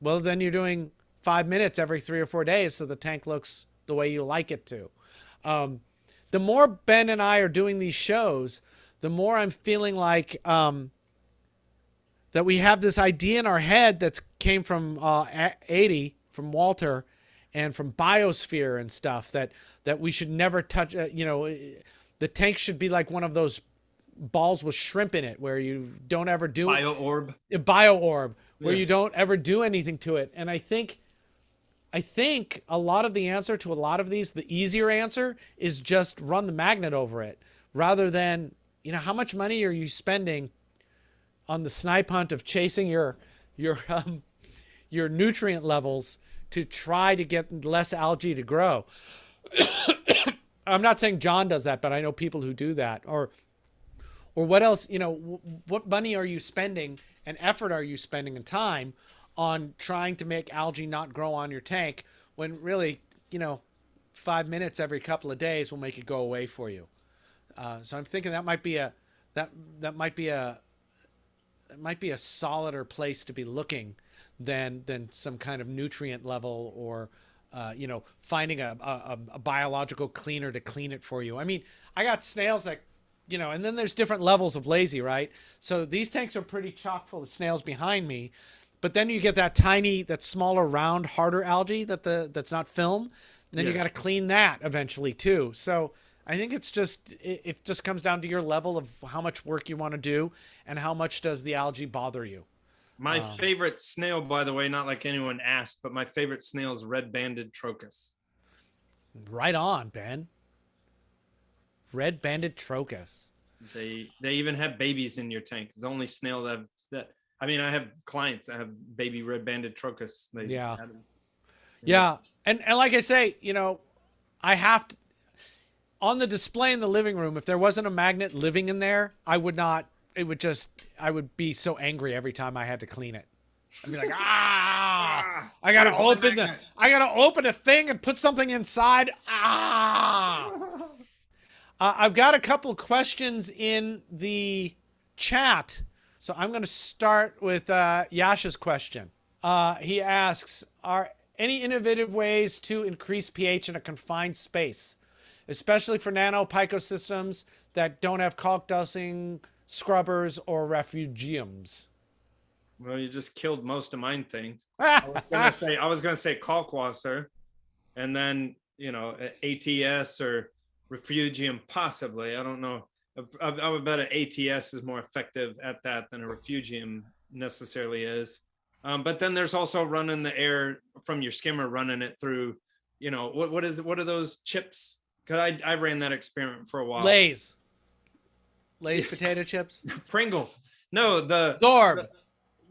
well, then you're doing 5 minutes every 3 or 4 days, so the tank looks the way you like it to. The more Ben and I are doing these shows, the more I'm feeling like that we have this idea in our head that came from 80, from Walter, and from Biosphere and stuff, that we should never touch. The tank should be like one of those balls with shrimp in it, where you don't ever do Bio orb, where you don't ever do anything to it. And I think a lot of the answer to a lot of these, the easier answer is just run the magnet over it, rather than, how much money are you spending on the snipe hunt of chasing your nutrient levels to try to get less algae to grow. I'm not saying John does that, but I know people who do that. Or what else, what money are you spending and effort are you spending and time on trying to make algae not grow on your tank, when really, 5 minutes every couple of days will make it go away for you. So I'm thinking that might be a solider place to be looking than some kind of nutrient level, or finding a biological cleaner to clean it for you. I mean, I got snails that, and then there's different levels of lazy, right? So these tanks are pretty chock full of snails behind me, but then you get that smaller, round, harder algae that's not film. And then you got to clean that eventually too. So I think it just comes down to your level of how much work you want to do and how much does the algae bother you. My favorite snail, by the way, not like anyone asked, but my favorite snail is red-banded trochus. Right on, Ben. Red-banded trochus. They even have babies in your tank. It's the only snail that I mean, I have clients that have baby red-banded trochus. Yeah. And like I say, I have to, on the display in the living room, if there wasn't a magnet living in there, I would be so angry every time I had to clean it. I'd be like, I gotta open a thing and put something inside. I've got a couple questions in the chat, so I'm going to start with Yasha's question. He asks, are any innovative ways to increase pH in a confined space, especially for nano-picosystems that don't have caulk dosing, scrubbers, or refugiums? Well, you just killed most of mine things. I was gonna say caulk wasser, and then ATS or refugium possibly. I don't know. I would bet an ATS is more effective at that than a refugium necessarily is. But then there's also running the air from your skimmer, running it through. What are those chips? Because I ran that experiment for a while. Lay's potato chips. Pringles. No, the Zorb.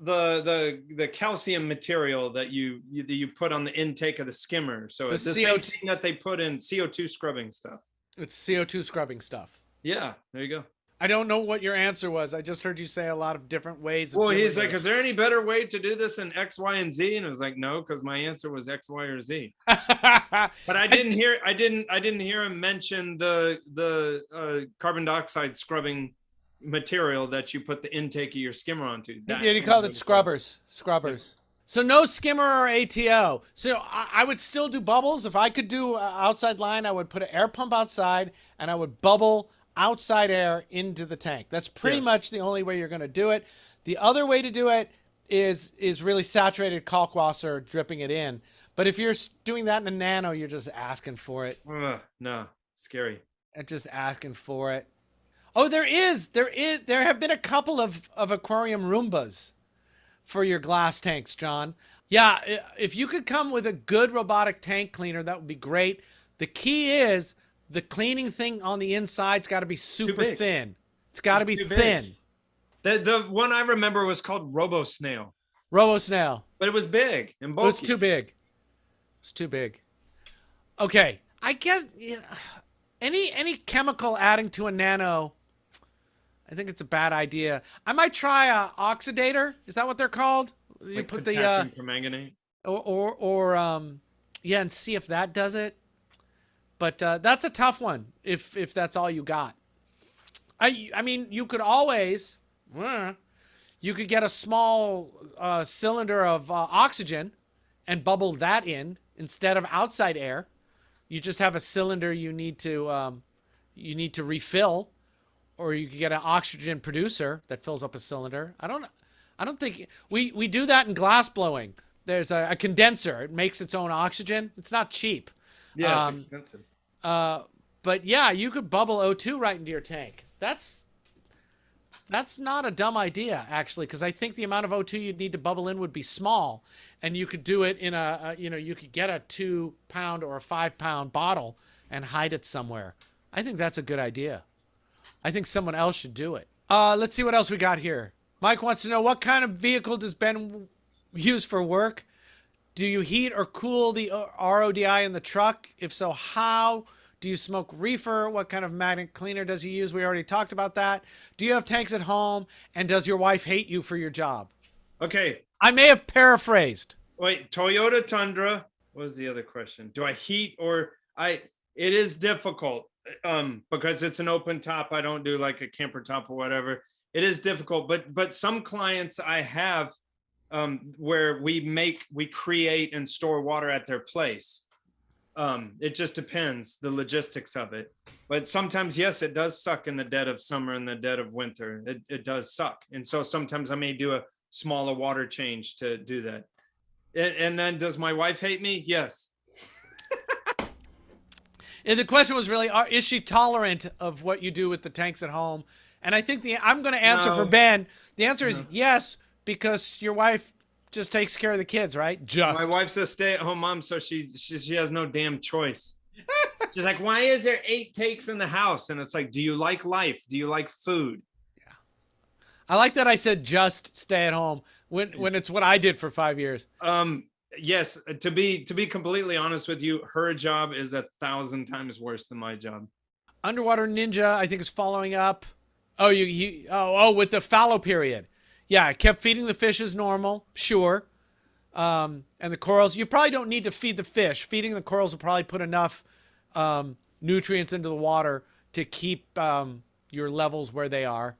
The calcium material that you put on the intake of the skimmer. So it's the same thing that they put in CO2 scrubbing stuff. It's CO2 scrubbing stuff. Yeah, there you go. I don't know what your answer was. I just heard you say a lot of different ways. Well, he's like, is there any better way to do this than X, Y, and Z? And I was like, no, because my answer was X, Y, or Z. But I didn't hear him mention the carbon dioxide scrubbing material that you put the intake of your skimmer onto. He called it scrubbers. Scrubbers. So no skimmer or ATO. So I would still do bubbles. If I could do outside line, I would put an air pump outside and I would bubble outside air into the tank. That's pretty much the only way you're going to do it. The other way to do it is really saturated kalkwasser, dripping it in. But if you're doing that in a nano, you're just asking for it. No, scary. And just asking for it. Oh, there have been a couple of aquarium Roombas for your glass tanks, John. Yeah, if you could come with a good robotic tank cleaner, that would be great. The key is the cleaning thing on the inside's got to be super thin. It's got to be thin. The one I remember was called Robo Snail. Robo Snail. But it was big and bulky. It was too big. It's too big. Okay, I guess any chemical adding to a nano, I think it's a bad idea. I might try a oxidator. Is that what they're called? You like put potassium permanganate. Yeah, and see if that does it. But that's a tough one if that's all you got. I mean, you could always, you could get a small cylinder of oxygen and bubble that in instead of outside air. You just have a cylinder you need to refill, or you could get an oxygen producer that fills up a cylinder. I don't think we do that in glass blowing. There's a condenser. It makes its own oxygen. It's not cheap. Yeah, it's expensive. But yeah, you could bubble O2 right into your tank. That's not a dumb idea, actually, because I think the amount of O2 you'd need to bubble in would be small, and you could do it in you could get a 2-pound or a 5-pound bottle and hide it somewhere. I think that's a good idea. I think someone else should do it. Let's see what else we got here. Mike wants to know, what kind of vehicle does Ben use for work? Do you heat or cool the RODI in the truck? If so, how? Do you smoke reefer? What kind of magnet cleaner does he use? We already talked about that. Do you have tanks at home? And does your wife hate you for your job? Okay. I may have paraphrased. Wait, Toyota Tundra. What was the other question? Do I heat or it is difficult because it's an open top. I don't do like a camper top or whatever. It is difficult, but some clients I have where we create and store water at their place. It just depends the logistics of it. But sometimes, yes, it does suck in the dead of summer and the dead of winter. It does suck. And so sometimes I may do a smaller water change to do that. And then does my wife hate me? Yes. And the question was really, is she tolerant of what you do with the tanks at home? And I think I'm going to answer for Ben. The answer is yes, because your wife just takes care of the kids, right? My wife's a stay-at-home mom, so she has no damn choice. She's like, why is there 8 takes in the house? And it's like, do you like life? Do you like food? Yeah. I like that I said just stay at home when it's what I did for 5 years. Yes, to be completely honest with you, her job is 1,000 times worse than my job. Underwater Ninja, I think, is following up. Oh, with the fallow period. Yeah, I kept feeding the fish as normal, sure. And the corals, you probably don't need to feed the fish. Feeding the corals will probably put enough nutrients into the water to keep your levels where they are.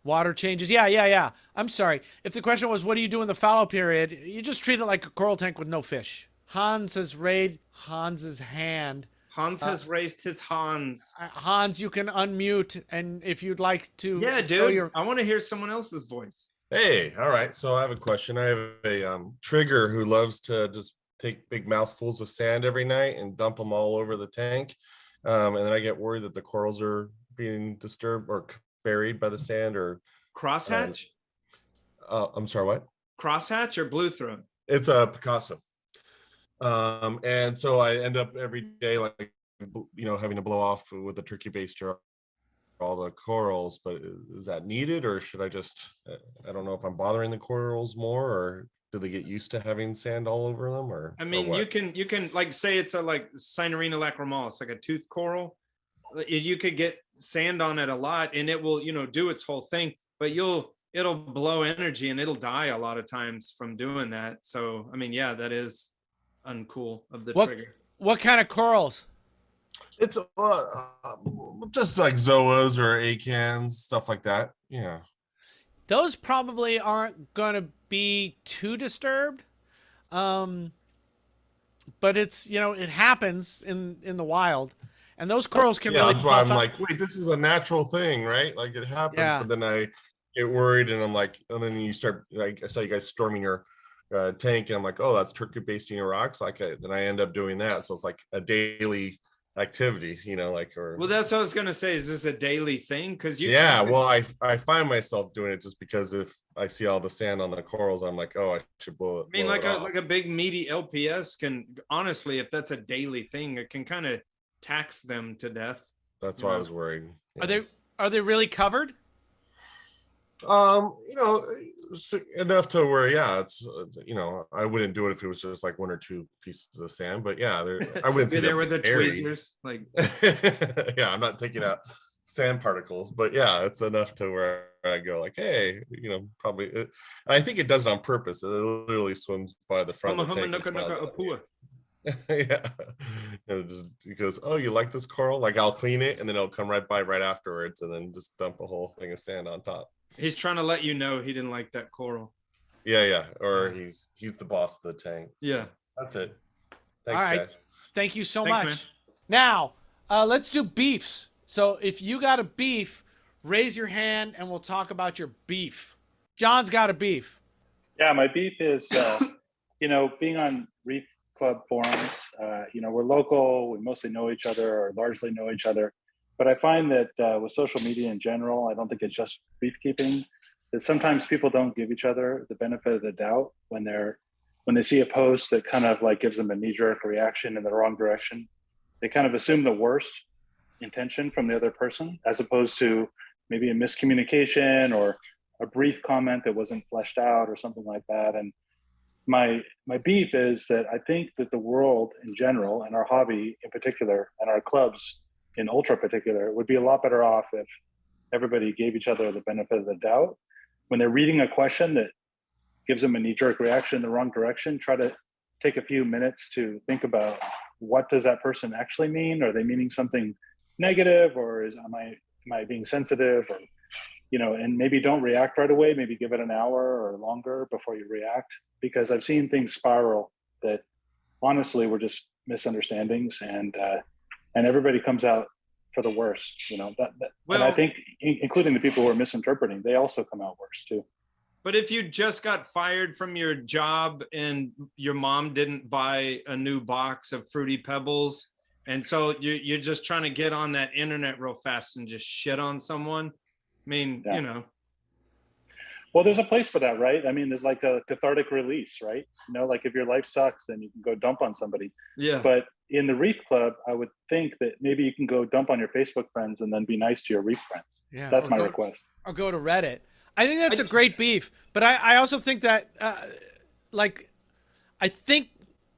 Water changes. Yeah. I'm sorry. If the question was, what do you do in the fallow period? You just treat it like a coral tank with no fish. Hans has raised Hans's hand. Hans has raised his Hans. Hans, you can unmute, and if you'd like to. Yeah, dude. I want to hear someone else's voice. Hey, all right. So I have a question. I have a trigger who loves to just take big mouthfuls of sand every night and dump them all over the tank. And then I get worried that the corals are being disturbed or buried by the sand or crosshatch. I'm sorry, what? Crosshatch or blue throat? It's a Picasso. And so I end up every day, like, having to blow off with a turkey baster all the corals, but is that needed, or should I just, I don't know if I'm bothering the corals more, or do they get used to having sand all over them, or? I mean, you can like say it's a like Cinerina lacrymalis, like a tooth coral. You could get sand on it a lot, and it will, do its whole thing, but it'll blow energy and it'll die a lot of times from doing that. So, I mean, yeah, that is uncool of the trigger. What kind of corals? It's just like zoas or acans, stuff like that. Yeah. Those probably aren't going to be too disturbed. But it's, it happens in the wild. And those corals can really that's puff why I'm up. like, wait, this is a natural thing, right? Like it happens, Yeah. but then I get worried and I'm like, and then you start, like I saw you guys storming your tank and I'm like, oh, that's turkey basting your rocks. Like then I end up doing that. So it's like a daily activity, Well, that's what I was gonna say. Is this a daily thing? Because well, I find myself doing it just because if I see all the sand on the corals, I'm like, oh, I should blow it. I mean, like a big meaty LPS can, honestly, if that's a daily thing, it can kind of tax them to death. That's why I was worried. Yeah. Are they really covered? Enough to where, it's, I wouldn't do it if it was just like one or two pieces of sand, but yeah, I wouldn't say there with the airy. tweezers, like yeah, I'm not taking out sand particles, but yeah, it's enough to where I go like, hey, probably. And I think it does it on purpose. It literally swims by the front of the tank. Yeah, and it goes, oh, you like this coral? Like I'll clean it, and then it'll come right by right afterwards, and then just dump a whole thing of sand on top. He's trying to let you know he didn't like that coral. Yeah, or he's the boss of the tank. Yeah, that's it. Thanks, all right, guys. Thank you so Thanks, much. man. Now, let's do beefs. So if you got a beef, raise your hand, and we'll talk about your beef. John's got a beef. Yeah, my beef is, being on Reef Club forums. We're local. We mostly know each other, or largely know each other. But I find that with social media in general, I don't think it's just reef keeping, that sometimes people don't give each other the benefit of the doubt when they see a post that kind of like gives them a knee-jerk reaction in the wrong direction. They kind of assume the worst intention from the other person, as opposed to maybe a miscommunication or a brief comment that wasn't fleshed out or something like that. And my beef is that I think that the world in general, and our hobby in particular, and our clubs in ultra particular, would be a lot better off if everybody gave each other the benefit of the doubt. When they're reading a question that gives them a knee-jerk reaction in the wrong direction, try to take a few minutes to think about, what does that person actually mean? Are they meaning something negative, or am I being sensitive? Or, and maybe don't react right away. Maybe give it an hour or longer before you react, because I've seen things spiral that honestly were just misunderstandings, and everybody comes out for the worst, and I think including the people who are misinterpreting, they also come out worse too. But if you just got fired from your job and your mom didn't buy a new box of Fruity Pebbles, and so you're just trying to get on that internet real fast and just shit on someone, I mean, Well, there's a place for that, right? I mean, there's like a cathartic release, right? Like if your life sucks, then you can go dump on somebody. Yeah. But in the Reef Club, I would think that maybe you can go dump on your Facebook friends and then be nice to your Reef friends. Yeah, that's my request. Or go to Reddit. I think that's a great beef, but I also think that, I think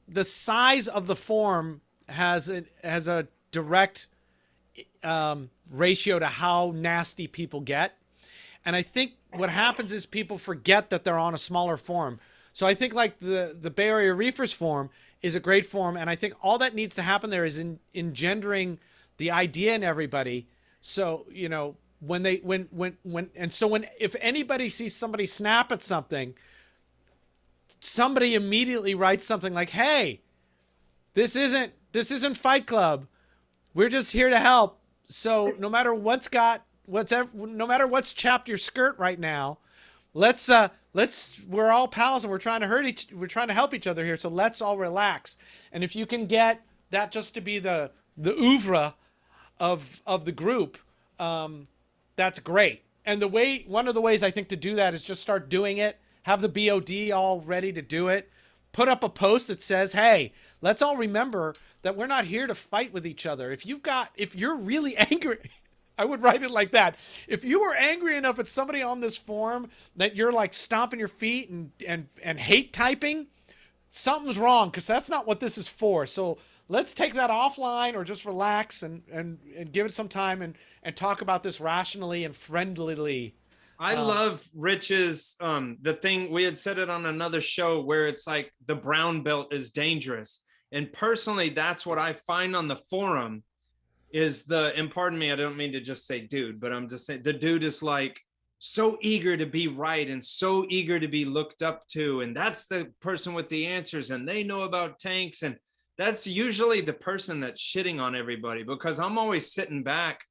the size of the forum has a direct ratio to how nasty people get. And I think what happens is people forget that they're on a smaller forum. So I think like the Bay Area Reefers forum is a great forum. And I think all that needs to happen there is engendering the idea in everybody. So, if anybody sees somebody snap at something, somebody immediately writes something like, hey, this isn't Fight Club. We're just here to help. So no matter what's chapped your skirt right now, we're all pals and we're trying to help each other here. So let's all relax. And if you can get that just to be the oeuvre of the group, that's great. And one of the ways I think to do that is just start doing it. Have the BOD all ready to do it. Put up a post that says, hey, let's all remember that we're not here to fight with each other. If you're really angry, I would write it like that. If you were angry enough at somebody on this forum that you're like stomping your feet and hate typing, something's wrong, because that's not what this is for. So let's take that offline or just relax and give it some time and talk about this rationally and friendlily. I love Rich's the thing we had said it on another show where it's like the brown belt is dangerous. And personally, that's what I find on the forum is and pardon me, I don't mean to just say dude, but I'm just saying the dude is like so eager to be right and so eager to be looked up to. And that's the person with the answers and they know about tanks. And that's usually the person that's shitting on everybody because I'm always sitting back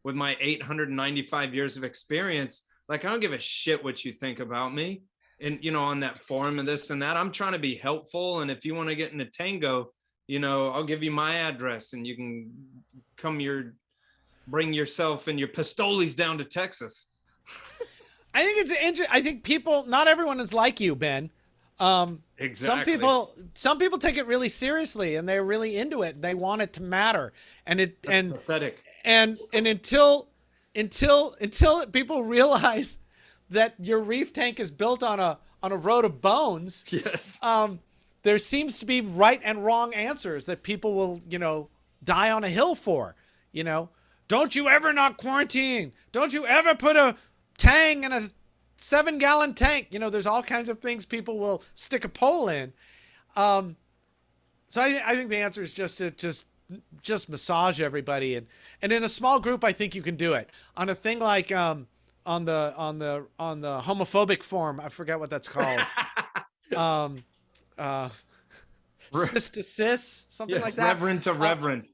with my 895 years of experience. Like, I don't give a shit what you think about me. And, you know, on that forum and this and that, I'm trying to be helpful. And if you want to get in a tango, you know, I'll give you my address and you can bring yourself and your pistoles down to Texas. I think it's interesting. I think people, not everyone is like you, Ben. Exactly. Some people take it really seriously and they're really into it. They want it to matter. That's pathetic. And until people realize that your reef tank is built on a road of bones, yes. There seems to be right and wrong answers that people will, you know, die on a hill for. You know, don't you ever not quarantine? Don't you ever put a tang in a 7-gallon tank? You know, there's all kinds of things people will stick a pole in. So I think the answer is just to just massage everybody, and in a small group I think you can do it. On a thing like on the homophobic forum, I forget what that's called. Cis to cis, something like that. Reverend to reverend.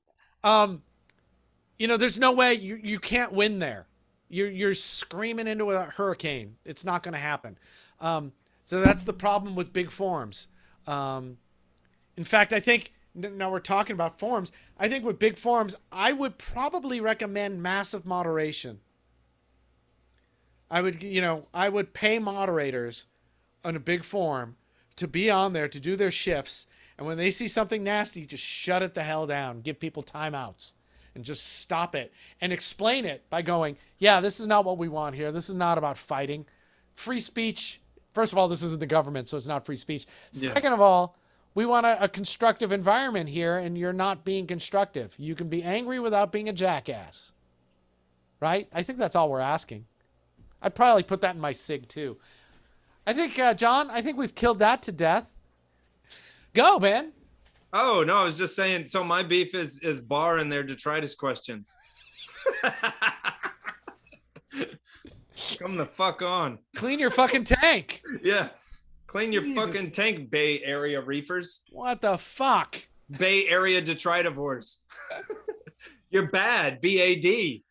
You know, there's no way you can't win there. You're screaming into a hurricane. It's not going to happen. So that's the problem with big forums. In fact, I think now we're talking about forums. I think with big forums, I would probably recommend massive moderation. I would pay moderators on a big forum to be on there to do their shifts. And when they see something nasty, just shut it the hell down. Give people timeouts and just stop it and explain it by going, yeah, this is not what we want here. This is not about fighting. Free speech. First of all, this isn't the government, so it's not free speech. Yes. Second of all, we want a constructive environment here, and you're not being constructive. You can be angry without being a jackass. Right? I think that's all we're asking. I'd probably put that in my SIG too. I think, John, I think we've killed that to death. Go, man. Oh, no, I was just saying, so my beef is Bar and their detritus questions. Come the fuck on. Clean your fucking tank. Yeah. Clean your Jesus. fucking tank, Bay Area Reefers. What the fuck? Bay Area detritivores. You're bad, BAD. You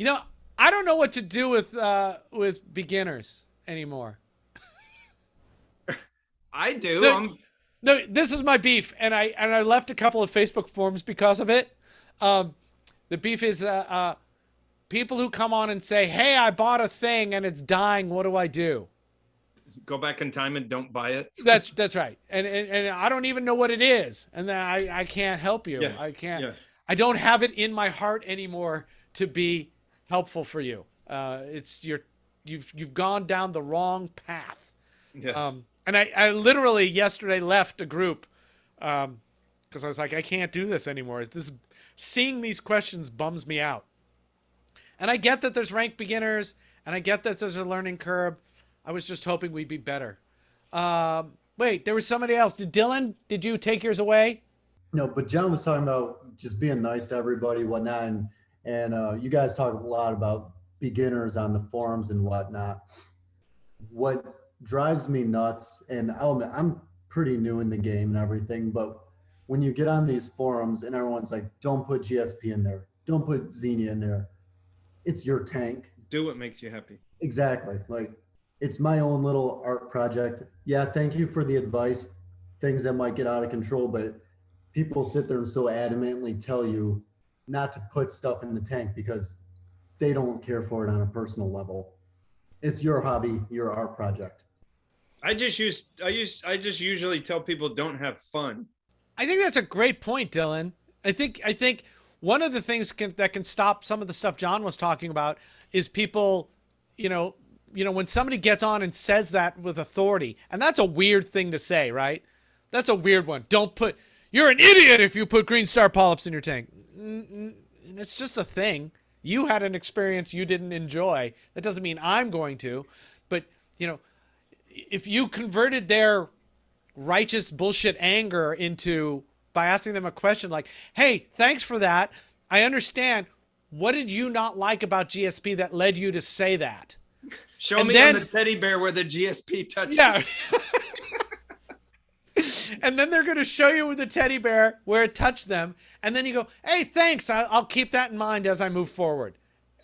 know, I don't know what to do with beginners anymore. I do. No, this is my beef, and I left a couple of Facebook forums because of it. The beef is people who come on and say, "Hey, I bought a thing and it's dying. What do I do?" Go back in time and don't buy it. That's right, and I don't even know what it is, and then I can't help you. Yeah. I can't. Yeah. I don't have it in my heart anymore to be helpful for you. You've gone down the wrong path. Yeah. And I literally yesterday left a group because I was like, I can't do this anymore. Seeing these questions bums me out. And I get that there's ranked beginners, and I get that there's a learning curve. I was just hoping we'd be better. Wait, there was somebody else. Did you take yours away? No, but John was talking about just being nice to everybody, whatnot, and you guys talk a lot about beginners on the forums and whatnot. What drives me nuts, and I'll admit, I'm pretty new in the game and everything, but when you get on these forums and everyone's like, don't put GSP in there, don't put Xenia in there, it's your tank. Do what makes you happy. Exactly. Like, it's my own little art project. Yeah, thank you for the advice, things that might get out of control, but people sit there and so adamantly tell you not to put stuff in the tank because they don't care for it on a personal level. It's your hobby, your art project. I just usually tell people don't have fun. I think that's a great point, Dylan. I think one of the things that can stop some of the stuff John was talking about is people, you know, when somebody gets on and says that with authority, and that's a weird thing to say, right? That's a weird one. Don't put, you're an idiot if you put green star polyps in your tank. It's just a thing. You had an experience you didn't enjoy. That doesn't mean I'm going to. But, you know, if you converted their righteous bullshit anger into by asking them a question like, hey, thanks for that. I understand. What did you not like about GSP that led you to say that? Show And me then- on the teddy bear where the GSP touched. Yeah. And then they're going to show you with the teddy bear where it touched them. And then you go, hey, thanks. I'll keep that in mind as I move forward.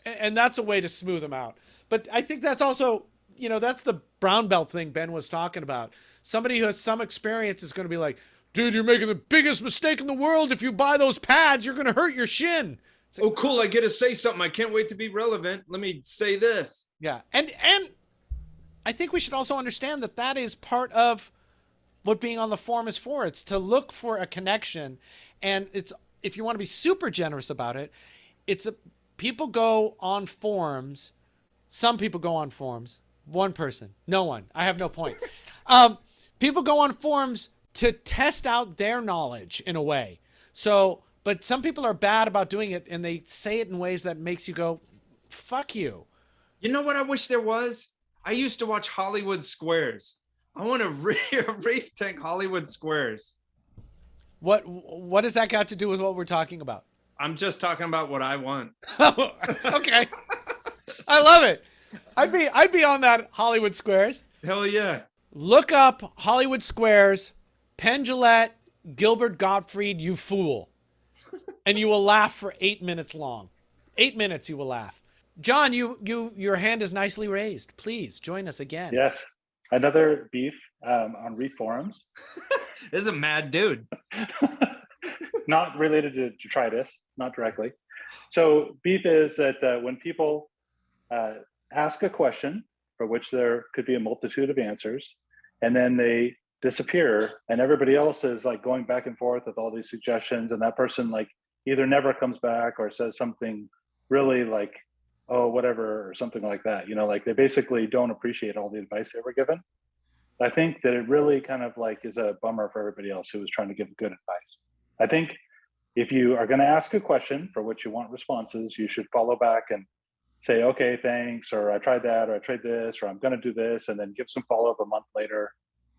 And that's a way to smooth them out. But I think that's also, you know, that's the brown belt thing Ben was talking about. Somebody who has some experience is going to be like, dude, you're making the biggest mistake in the world. If you buy those pads, you're going to hurt your shin. Oh, cool. I get to say something. I can't wait to be relevant. Let me say this. Yeah. And I think we should also understand that that is part of what being on the forum is for. It's to look for a connection. And it's, if you want to be super generous about it, people go on forums. Some people go on forums. One person, no one. I have no point. People go on forums to test out their knowledge in a way. So, but some people are bad about doing it, and they say it in ways that makes you go, fuck you. You know what I wish there was? I used to watch Hollywood Squares. I want a reef tank Hollywood Squares. What does that got to do with what we're talking about? I'm just talking about what I want. Okay. I love it. I'd be on that Hollywood Squares. Hell yeah. Look up Hollywood Squares, Penn Jillette, Gilbert Gottfried, you fool. And you will laugh for 8 minutes long. 8 minutes you will laugh. John, your hand is nicely raised. Please join us again. Yes. Another beef on Reef forums. This is a mad dude. Not related to detritus, not directly. So beef is that when people ask a question for which there could be a multitude of answers, and then they disappear, and everybody else is like going back and forth with all these suggestions, and that person like either never comes back or says something really like, oh, whatever, or something like that. You know, like they basically don't appreciate all the advice they were given. I think that it really kind of like is a bummer for everybody else who was trying to give good advice. I think if you are going to ask a question for which you want responses, you should follow back and say, okay, thanks, or I tried that, or I tried this, or I'm going to do this, and then give some follow-up a month later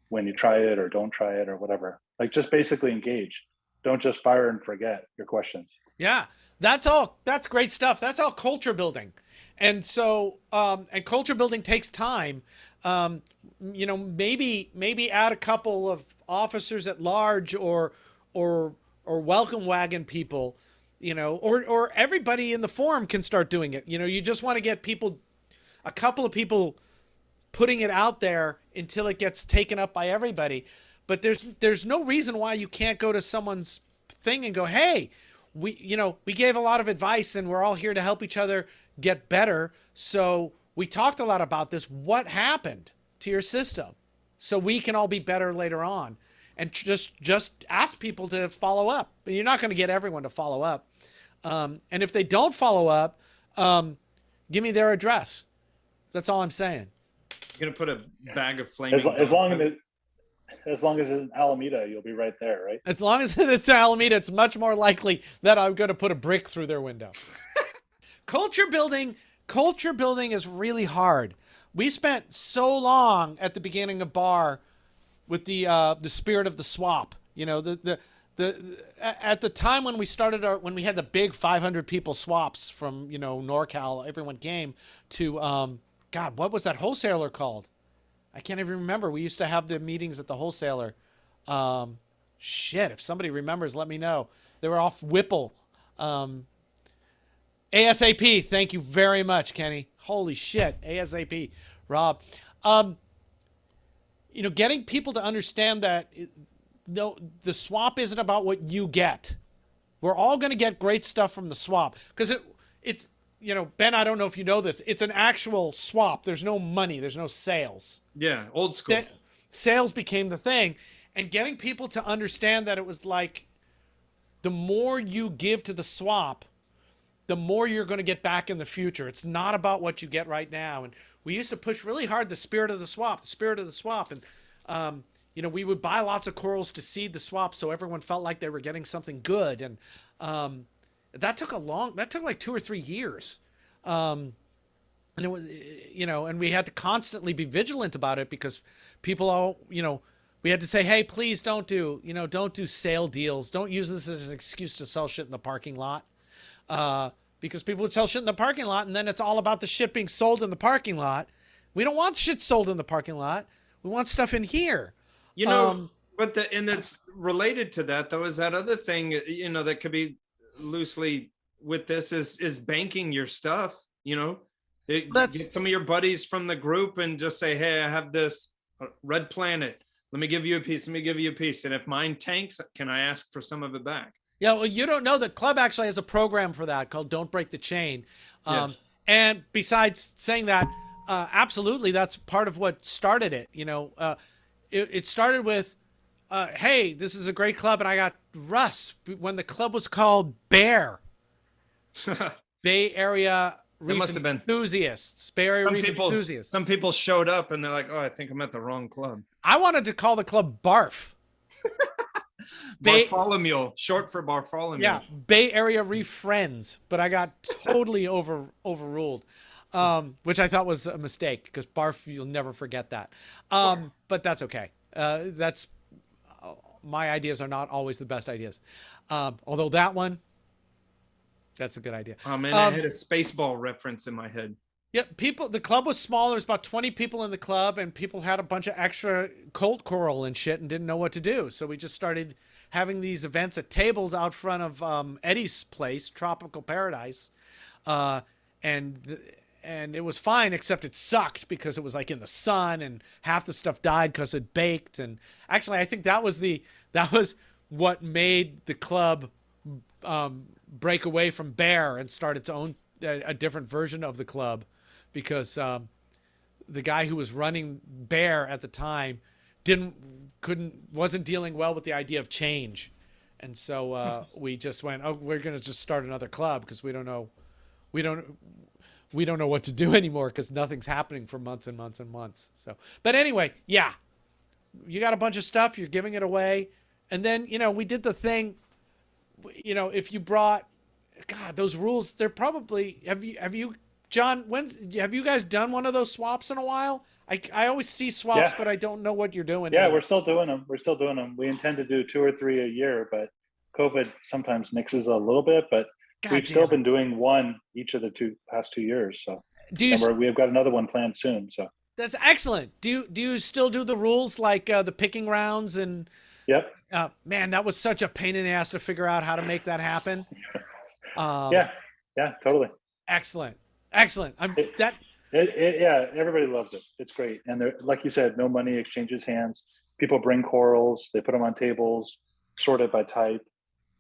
when you try it or don't try it or whatever. Like just basically engage. Don't just fire and forget your questions. Yeah, that's all. That's great stuff. That's all culture building. And so, and culture building takes time. You know, maybe add a couple of officers at large or welcome wagon people, you know, or everybody in the forum can start doing it. You know, you just want to get people, a couple of people putting it out there until it gets taken up by everybody. But there's no reason why you can't go to someone's thing and go, hey, we gave a lot of advice and we're all here to help each other get better. So we talked a lot about this. What happened to your system? So we can all be better later on. And just ask people to follow up. You're not going to get everyone to follow up. And if they don't follow up, give me their address. That's all I'm saying. You're going to put a bag of flaming. As long as it's in Alameda, you'll be right there, right? As long as it's Alameda, it's much more likely that I'm going to put a brick through their window. Culture building is really hard. We spent so long at the beginning of bar with the spirit of the swap. You know, at the time when we started when we had the big 500 people swaps from, you know, NorCal, everyone came to God, what was that wholesaler called? I can't even remember. We used to have the meetings at the wholesaler. Shit, if somebody remembers, let me know. They were off Whipple. ASAP. Thank you very much, Kenny. Holy shit. ASAP. Rob. You know, getting people to understand that no, the swap isn't about what you get. We're all going to get great stuff from the swap because it's, you know, Ben, I don't know if you know this. It's an actual swap. There's no money. There's no sales. Yeah, old school. Sales became the thing. And getting people to understand that it was like the more you give to the swap, the more you're going to get back in the future. It's not about what you get right now. And we used to push really hard the spirit of the swap. And, we would buy lots of corals to seed the swap, so everyone felt like they were getting something good. And that took like 2 or 3 years. And it was, and we had to constantly be vigilant about it because people all, we had to say, hey, please don't do sale deals. Don't use this as an excuse to sell shit in the parking lot. Because people would sell shit in the parking lot, and then it's all about the shit being sold in the parking lot. We don't want shit sold in the parking lot. We want stuff in here. But and that's related to that though, is that other thing, that could be loosely with this is banking your stuff, get some of your buddies from the group and just say, hey, I have this red planet. Let me give you a piece. Let me give you a piece. And if mine tanks, can I ask for some of it back? Yeah, well, you don't know the club actually has a program for that called Don't Break the Chain. And besides saying that, absolutely, that's part of what started it. It started with, hey, this is a great club, and I got Russ when the club was called Bear. Bay Area Reef Enthusiasts. Bay Area Reef Enthusiasts. Some people showed up and they're like, oh, I think I'm at the wrong club. I wanted to call the club Barf. Bartholomew, short for Bartholomew. Yeah, Bay Area Reef Friends, but I got totally overruled, which I thought was a mistake because Barf, you'll never forget that. But that's okay. My ideas are not always the best ideas. Although that one, that's a good idea. Oh man, I had a Spaceball reference in my head. Yeah, the club was small. There was about 20 people in the club, and people had a bunch of extra cold coral and shit and didn't know what to do. So we just started having these events at tables out front of Eddie's place, Tropical Paradise. And it was fine, except it sucked because it was like in the sun and half the stuff died because it baked. And actually, I think that was what made the club break away from Bear and start its own, a different version of the club. Because the guy who was running Bear at the time wasn't dealing well with the idea of change, and so we just went, oh, we're gonna just start another club because we don't know what to do anymore because nothing's happening for months and months and months. So, but anyway, yeah, you got a bunch of stuff, you're giving it away, and then we did the thing. If you brought, God, those rules, they're probably have you. John, have you guys done one of those swaps in a while? I always see swaps, but I don't know what you're doing. Yeah, we're still doing them. We intend to do 2 or 3 a year, but COVID sometimes nixes a little bit, but we've still been doing one each of the past 2 years. So we've got another one planned soon. So that's excellent. Do you still do the rules like the picking rounds and? Yep. Man, that was such a pain in the ass to figure out how to make that happen. Yeah, totally. Excellent. Everybody loves it. It's great. And like you said, no money exchanges hands. People bring corals, they put them on tables, sorted by type.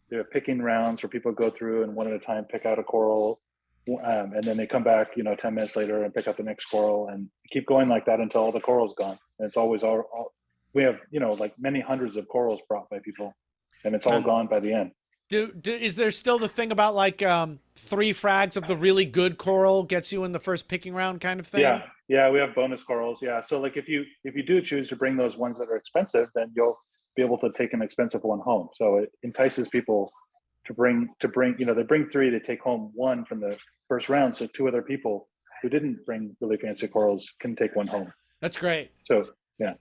There are picking rounds where people go through and one at a time pick out a coral. And then they come back, 10 minutes later and pick up the next coral and keep going like that until all the coral's gone. And it's always we have, like many hundreds of corals brought by people and it's all gone by the end. Is there still the thing about like 3 frags of the really good coral gets you in the first picking round kind of thing? Yeah, we have bonus corals. Yeah, so like if you do choose to bring those ones that are expensive, then you'll be able to take an expensive one home. So it entices people to bring. They bring 3 to take home 1 from the first round. So 2 other people who didn't bring really fancy corals can take 1 home. That's great. So yeah.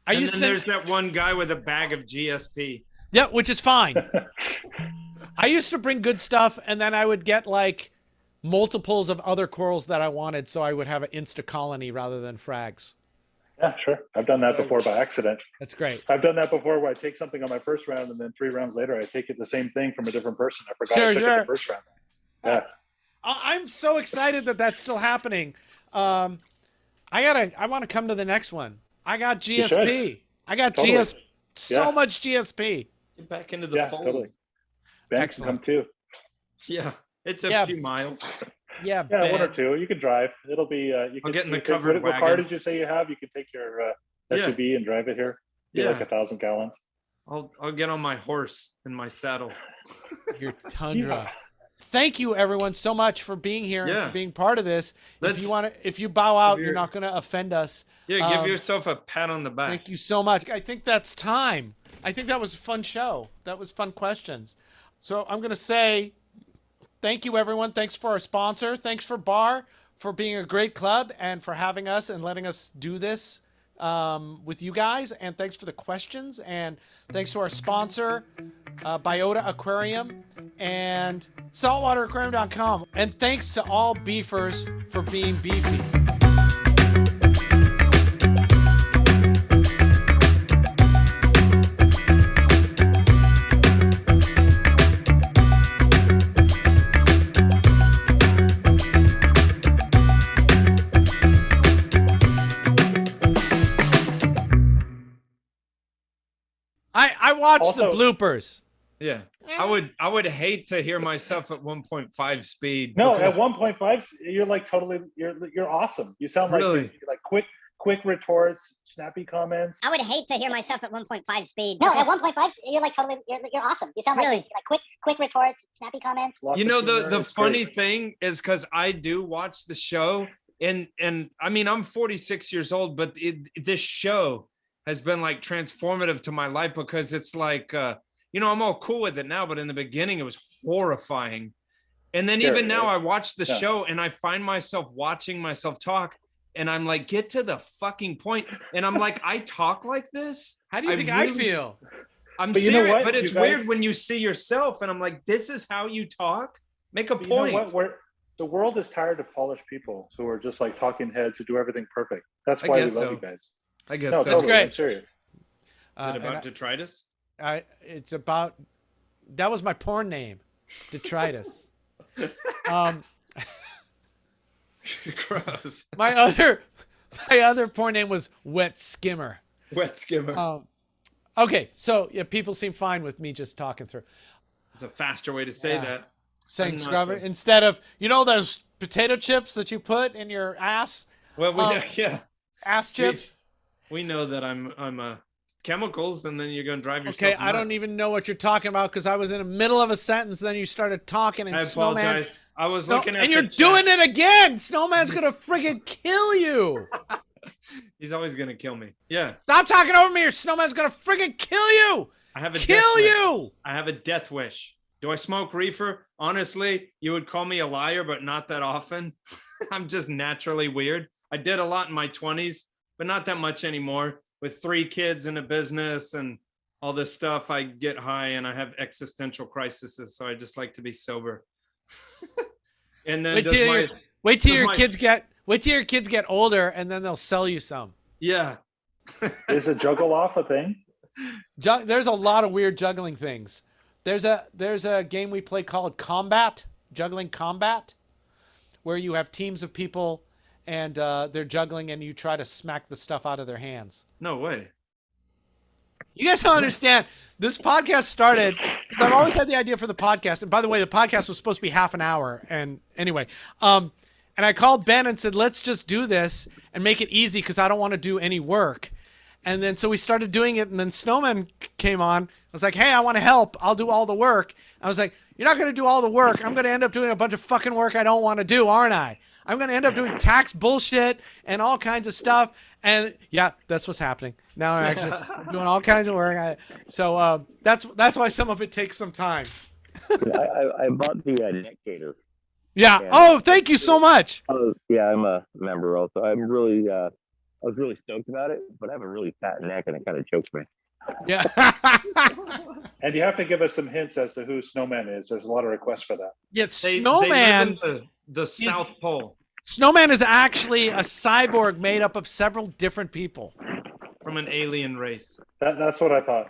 There's that one guy with a bag of GSP. Yeah, which is fine. I used to bring good stuff, and then I would get like multiples of other corals that I wanted, so I would have an insta colony rather than frags. Yeah, sure. I've done that before by accident. That's great. I've done that before where I take something on my first round, and then 3 rounds later, I take it the same thing from a different person. I forgot I took it the first round. Yeah. I'm so excited that that's still happening. I want to come to the next one. I got GSP. I got totally. So much GSP. Get back into the fold. Totally. Ben can come too. Yeah, it's a few miles. Yeah, 1 or 2. You can drive. It'll be. I'll get in the covered wagon. What car did you say you have? You can take your SUV and drive it here. Be like 1,000 gallons. I'll get on my horse and my saddle. Your Tundra. thank you everyone so much for being here and Yeah. for being part of this. Let's- If you bow out, your- you're not going to offend us. Yeah, give yourself a pat on the back. Thank you so much. I think that's time. I think that was a fun show. That was fun questions. So I'm going to say thank you, everyone. Thanks for our sponsor. Thanks for Bar for being a great club and for having us and letting us do this with you guys. And thanks for the questions. And thanks to our sponsor, Biota Aquarium and saltwateraquarium.com. And thanks to all beefers for being beefy. I watched the Also- bloopers. Yeah. I would hate to hear myself at 1.5 speed. No, because- at 1.5, you're like totally, you're awesome. You sound like Really? you're like quick retorts, snappy comments. I would hate to hear myself at 1.5 speed. No, because- at 1.5, you're like totally, you're awesome. You sound like, Really? like quick retorts, snappy comments. Lots You of know, humor, the it's funny great. thing is because I do watch the show, and I mean, I'm 46 years old, but this show has been like transformative to my life because it's like, you know, I'm all cool with it now, but in the beginning it was horrifying. And then Sure, even now right? I watch the Yeah. show and I find myself watching myself talk, and I'm like, get to the fucking point. And I'm like, I talk like this? How do you I think I really- feel? I'm But you know serious, what, but you it's guys- weird when you see yourself and I'm like, this is how you talk? Make a But you know point. what? The world is tired of polished people who are just like talking heads who do everything perfect. That's I why we guess love so. you guys. I guess No, so. totally. great. I'm serious. Is it And about detritus? it's about, that was my porn name, Detritus. Gross. My other porn name was Wet Skimmer. Wet skimmer. Okay, so yeah, people seem fine with me just talking through. It's a faster way to say Yeah. that. Saying I'm not scrubber good. instead of, you know, those potato chips that you put in your ass Well, Um, yeah, chips. we know that I'm chemicals, and then you're gonna drive yourself. Okay, I nuts. don't even know what you're talking about because I was in the middle of a sentence, then you started talking and I Snowman. apologize. I was looking at and the you're chat. doing it again. Snowman's gonna friggin' kill you. He's always gonna kill me. Yeah, Stop talking over me, or Snowman's gonna friggin' kill you. I have a Kill death wish. you. I have a death wish. Do I smoke reefer? Honestly, you would call me a liar, but not that often. I'm just naturally weird. I did a lot in my 20s, but not that much anymore. With 3 kids and a business and all this stuff, I get high and I have existential crises. So I just like to be sober. And then Wait does till my, your, wait till does your my- kids get older, and then they'll sell you some. yeah. Is a juggle off a thing? There's a lot of weird juggling things. There's a game we play called Combat, Juggling Combat, where you have teams of people and they're juggling and you try to smack the stuff out of their hands. No way. You guys don't understand. This podcast started because I've always had the idea for the podcast. And by the way, the podcast was supposed to be half an hour. And anyway, and I called Ben and said, let's just do this and make it easy because I don't want to do any work. And then so we started doing it, and then Snowman came on. I was like, hey, I want to help. I'll do all the work. I was like, you're not going to do all the work. I'm going to end up doing a bunch of fucking work I don't want to do, aren't I? I'm going to end up doing tax bullshit and all kinds of stuff. And yeah, that's what's happening. Now I'm actually doing all kinds of work. So that's why some of it takes some time. I bought the Nectator. Yeah. Yeah. Oh, thank you so much. Yeah, I'm a member also. I'm really, I was really stoked about it, but I have a really fat neck and it kind of chokes me. Yeah. And you have to give us some hints as to who Snowman is. There's a lot of requests for that. Yeah, They Snowman. live in the South Pole Snowman is actually a cyborg made up of several different people. from an alien race. That's what I thought.